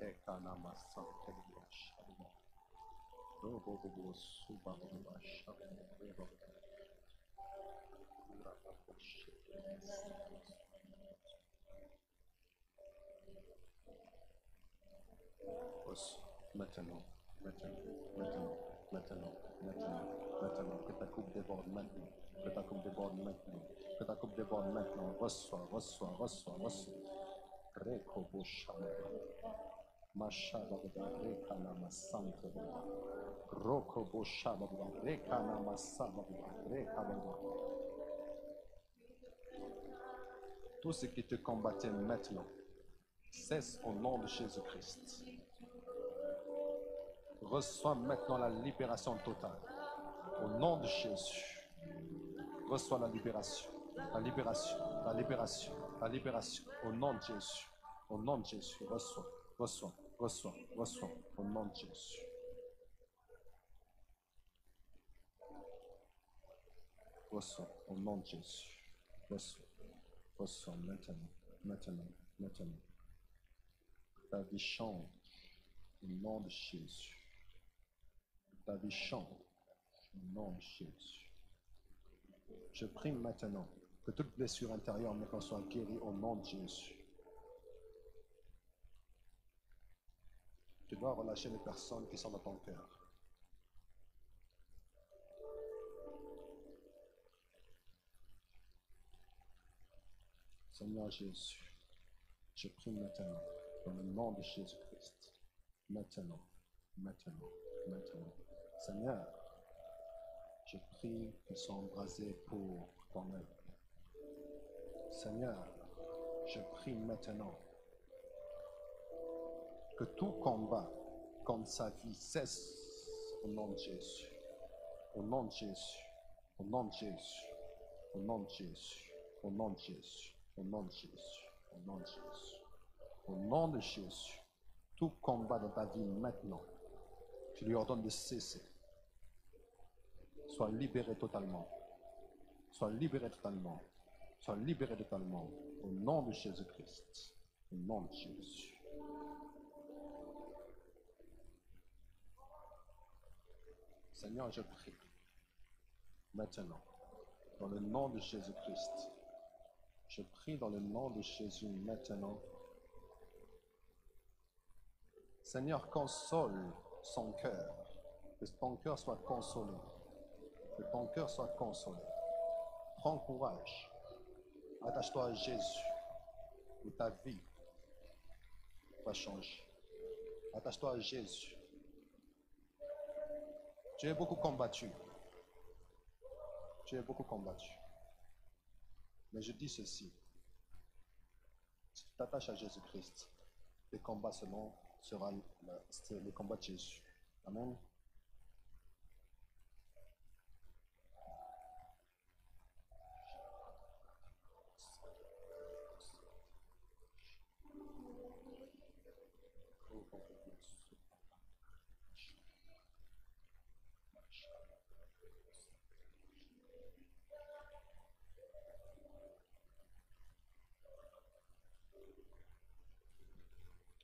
Ekana masante bababa. Shababa. Robobo suba bababa. Shababa. Rebobo. Sura bababa. Maintenant, maintenant, que ta coupe déborde maintenant, que ta coupe déborde maintenant, que ta coupe déborde maintenant, reçois. Reko Shababa, Mashababa, Rekana Masante, Roko Shababa, Rekana Masababa, Rekababa. Tout ce qui te combattait maintenant, cesse au nom de Jésus-Christ. Reçois maintenant la libération totale. Au nom de Jésus. Reçois la libération. La libération. La libération. La libération. Au nom de Jésus. Au nom de Jésus. Reçois. Reçois. Reçois. Reçois. Au nom de Jésus. Reçois. Au nom de Jésus. Reçois. Reçois maintenant. Maintenant. Maintenant. Ta vie change. Au nom de Jésus. Ta vie change au nom de Jésus. Je prie maintenant que toute blessure intérieure maintenant soit guérie au nom de Jésus. Tu dois relâcher les personnes qui sont dans ton cœur. Seigneur Jésus, je prie maintenant dans le nom de Jésus-Christ. Maintenant. Seigneur, je prie qu'ils soient embrasés pour ton œuvre. Seigneur, je prie maintenant que tout combat contre sa vie cesse au nom de Jésus. Au nom de Jésus. Au nom de Jésus. Au nom de Jésus. Au nom de Jésus. Au nom de Jésus. Au nom de Jésus. Au nom de Jésus. Tout combat dans ta vie maintenant, je lui ordonne de cesser. Sois libéré totalement. Sois libéré totalement. Sois libéré totalement. Au nom de Jésus-Christ. Au nom de Jésus. Seigneur, je prie. Maintenant, dans le nom de Jésus-Christ. Je prie dans le nom de Jésus maintenant. Seigneur, console son cœur. Que ton cœur soit consolé. Que ton cœur soit consolé. Prends courage. Attache-toi à Jésus. Et ta vie va changer. Attache-toi à Jésus. Tu es beaucoup combattu. Tu es beaucoup combattu. Mais je dis ceci. Si tu t'attaches à Jésus-Christ, les combats seront les combats de Jésus. Amen.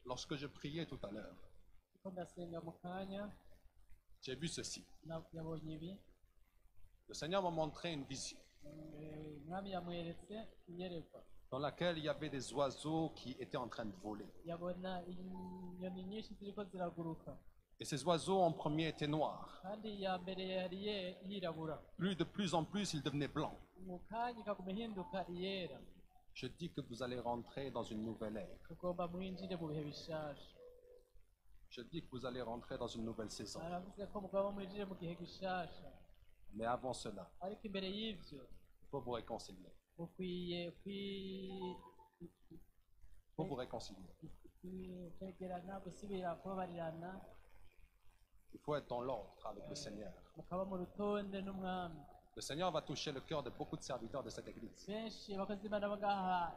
Lorsque je priais tout à l'heure, Ko ndasenga mu kanya j'ai vu ceci. yabonye ibi. Le Seigneur m'a montré une vision Umwami yamweretse iyerekwa. dans laquelle il y avait des oiseaux qui étaient en train de voler. Yabona inyoni nyinshi ziriko ziraguruka. Et ces oiseaux en premier étaient noirs. Kandi iya mbere yari yirabura. De plus en plus, ils devenaient blancs. Mu kanya ikaguma ihinduka iyera. Je dis que vous allez rentrer dans une nouvelle ère. Tugomba mwinjire mu bihe bishasha. Je dis que vous allez rentrer dans une nouvelle saison. Aravuze ko mugabo mwinjire mu gihe gishasha. Mais avant cela, Ariko imbere y'ivyo il faut vous réconcilier. mukwiye pour vous réconcilier. kwegerana gusubira kubabarirana Il faut être dans l'ordre avec le Seigneur. mukaba mu rutonde n'umwami. Le Seigneur va toucher le cœur de beaucoup de serviteurs de cette église. Benshi abakozi b'Imana b'agaha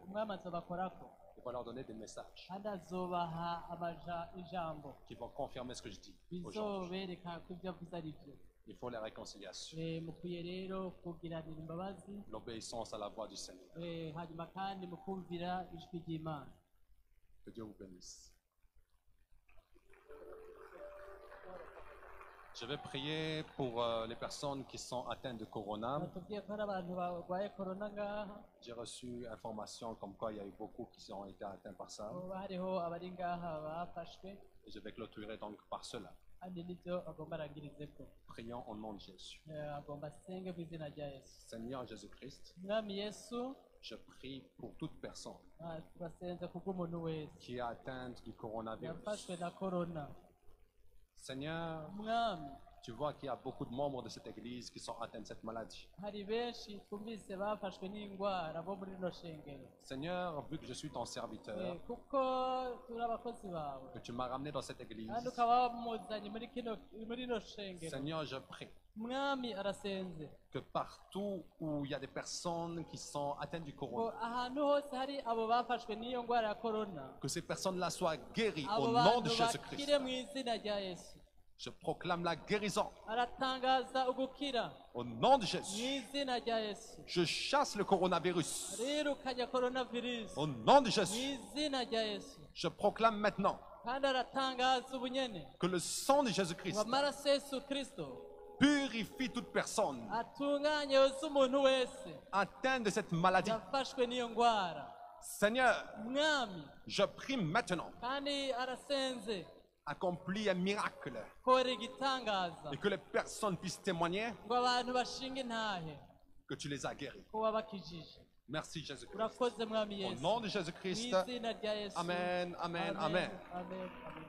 umwami azobakorako Il va leur donner des messages kandi azobaha ijambo qui vont confirmer ce que je dis aujourd'hui. bizobereka ko ibyo avuze ari byo. Il faut la réconciliation, Mukwiye rero kugiranira imbabazi l'obéissance à la voix du Seigneur. hanyuma kandi mukumvira ijwi ry'Imana. Que Dieu vous bénisse. Je vais prier pour les personnes qui sont atteintes de corona. Batubwiye ko hari abantu barwaye korona ngaha, J'ai reçu information comme quoi il y a eu beaucoup qui ont été atteints par ça. ko hariho abari ngaha bafashwe Et je vais clôturer donc par cela. kandi nibyo agomba arangirizeko. Prions au nom de Jésus. Agomba asenge mu izina rya Yesu. Seigneur Jésus-Christ, Mwami Yesu, je prie pour toute personne turasenze kubw'umuntu wese qui est atteinte du coronavirus. yafashwe na korona. Seigneur, Mwami, tu vois qu'il y a beaucoup de membres de cette église qui sont atteints de cette maladie. hari benshi twumvise bafashwe n'indwara bo muri rino shengero. Seigneur, vu que je suis ton serviteur, Kuko turi abakozi bawe que tu m'as ramené dans cette église, kandi ukaba wamuzanye muri rino shengero. Seigneur, je prie Mwami arasenze que partout où il y a des personnes qui sont atteintes du ngo corona, ahantu hose hari abo bafashwe n'iyo ndwara ya korona, que ces personnes-là soient guéries abo au nom de bantu Jésus-Christ. bakire mu izina rya Yesu. Je proclame la guérison Aratangaza ugukira au nom de mu Jésus. izina rya Yesu. Je chasse le coronavirus Arirukanya coronavirus au nom de mu Jésus. izina rya Yesu. Je proclame maintenant Kandi aratangaza ubunyene que le sang de ngo Jésus-Christ amaraso ya Yesu Kristo purifie toute personne atunganye yoza umuntu wese atteinte de cette maladie. yafashwe n'iyo ndwara. Seigneur, Mwami je prie maintenant, kandi arasenze accomplis un miracle kora igitangaza et que les personnes puissent témoigner ngo abantu bashinge intahe que tu les as guéris. ko wabakijije. Merci Jésus-Christ. Urakoze Mwami Au Yesu. nom de Mu Jésus-Christ, izina rya Yesu. Amen, Amen, Amen. Amen. Amen.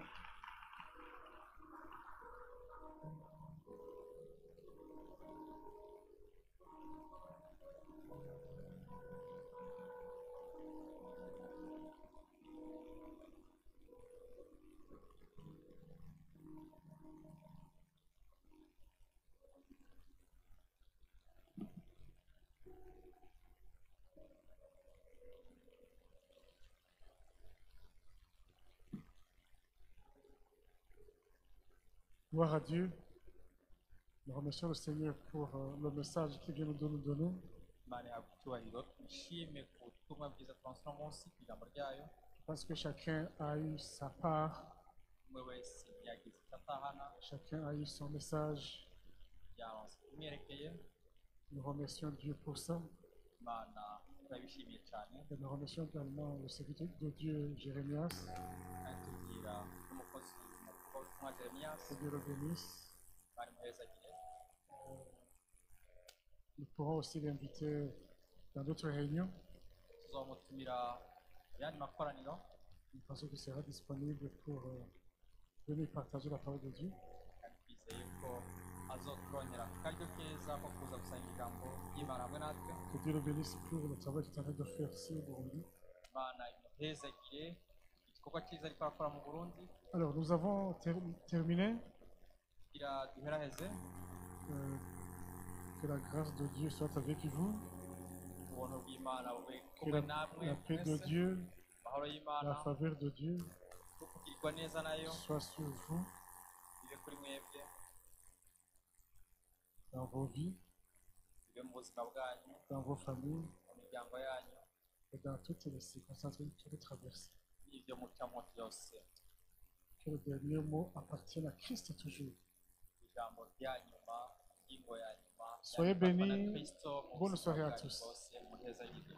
Gloire à Dieu. Nous remercions le Seigneur pour le message qu'il vient de nous donner. Imana yahabwa icyubahiro twishime ku butumwa bwiza twansura munsi ku ijambo ryayo. Je pense que chacun a eu sa part, Umwe wese yagize icyo atahana, chacun a eu son message. yaronse kumwerekeye. Nous remercions Dieu pour ça. Imana turabishimiye cyane Et nous remercions également le serviteur de Dieu, Jérémias. kandi tubwira n'umukozi wa Jeremiyasi Que Dieu le bénisse. bari muhezagire. Nous pourrons aussi l'inviter dans d'autres réunions. Tuzomutumira mu yandi makoraniro Nous pensons qu'il sera disponible pour venir partager la parole de Dieu. kandi twizeye ko azoturongera akaryo keza ko kuza gusanga ijambo ry'Imana hamwe natwe. Que Dieu le bénisse pour le travail qu'il est en train de faire ici au Burundi. Imana imuhezagire igikorwa cyiza ariko arakora mu Burundi. Alors, nous avons terminé. Kugira duheraheze Que la grâce de Dieu soit avec vous. ubuntu bw'Imana bube Que kumwe namwe la paix de mwese. Dieu, Amahoro y'Imana la faveur de Dieu no kugirwa neza nayo soit sur vous, bibe kuri mwebwe, dans vos vies, bibe mu buzima bwanyu, dans vos familles mu miryango yanyu, et dans toutes les circonstances que vous traversez. n'ibyo mucamo byose. Que le dernier mot appartienne à Christ toujours. Ijambo rya nyuma, ingingo ya nyuma, Soyez yandikwa na bénis. Kristo mu Bonne buzima soirée à bwanyu tous. bwose, muhezagire.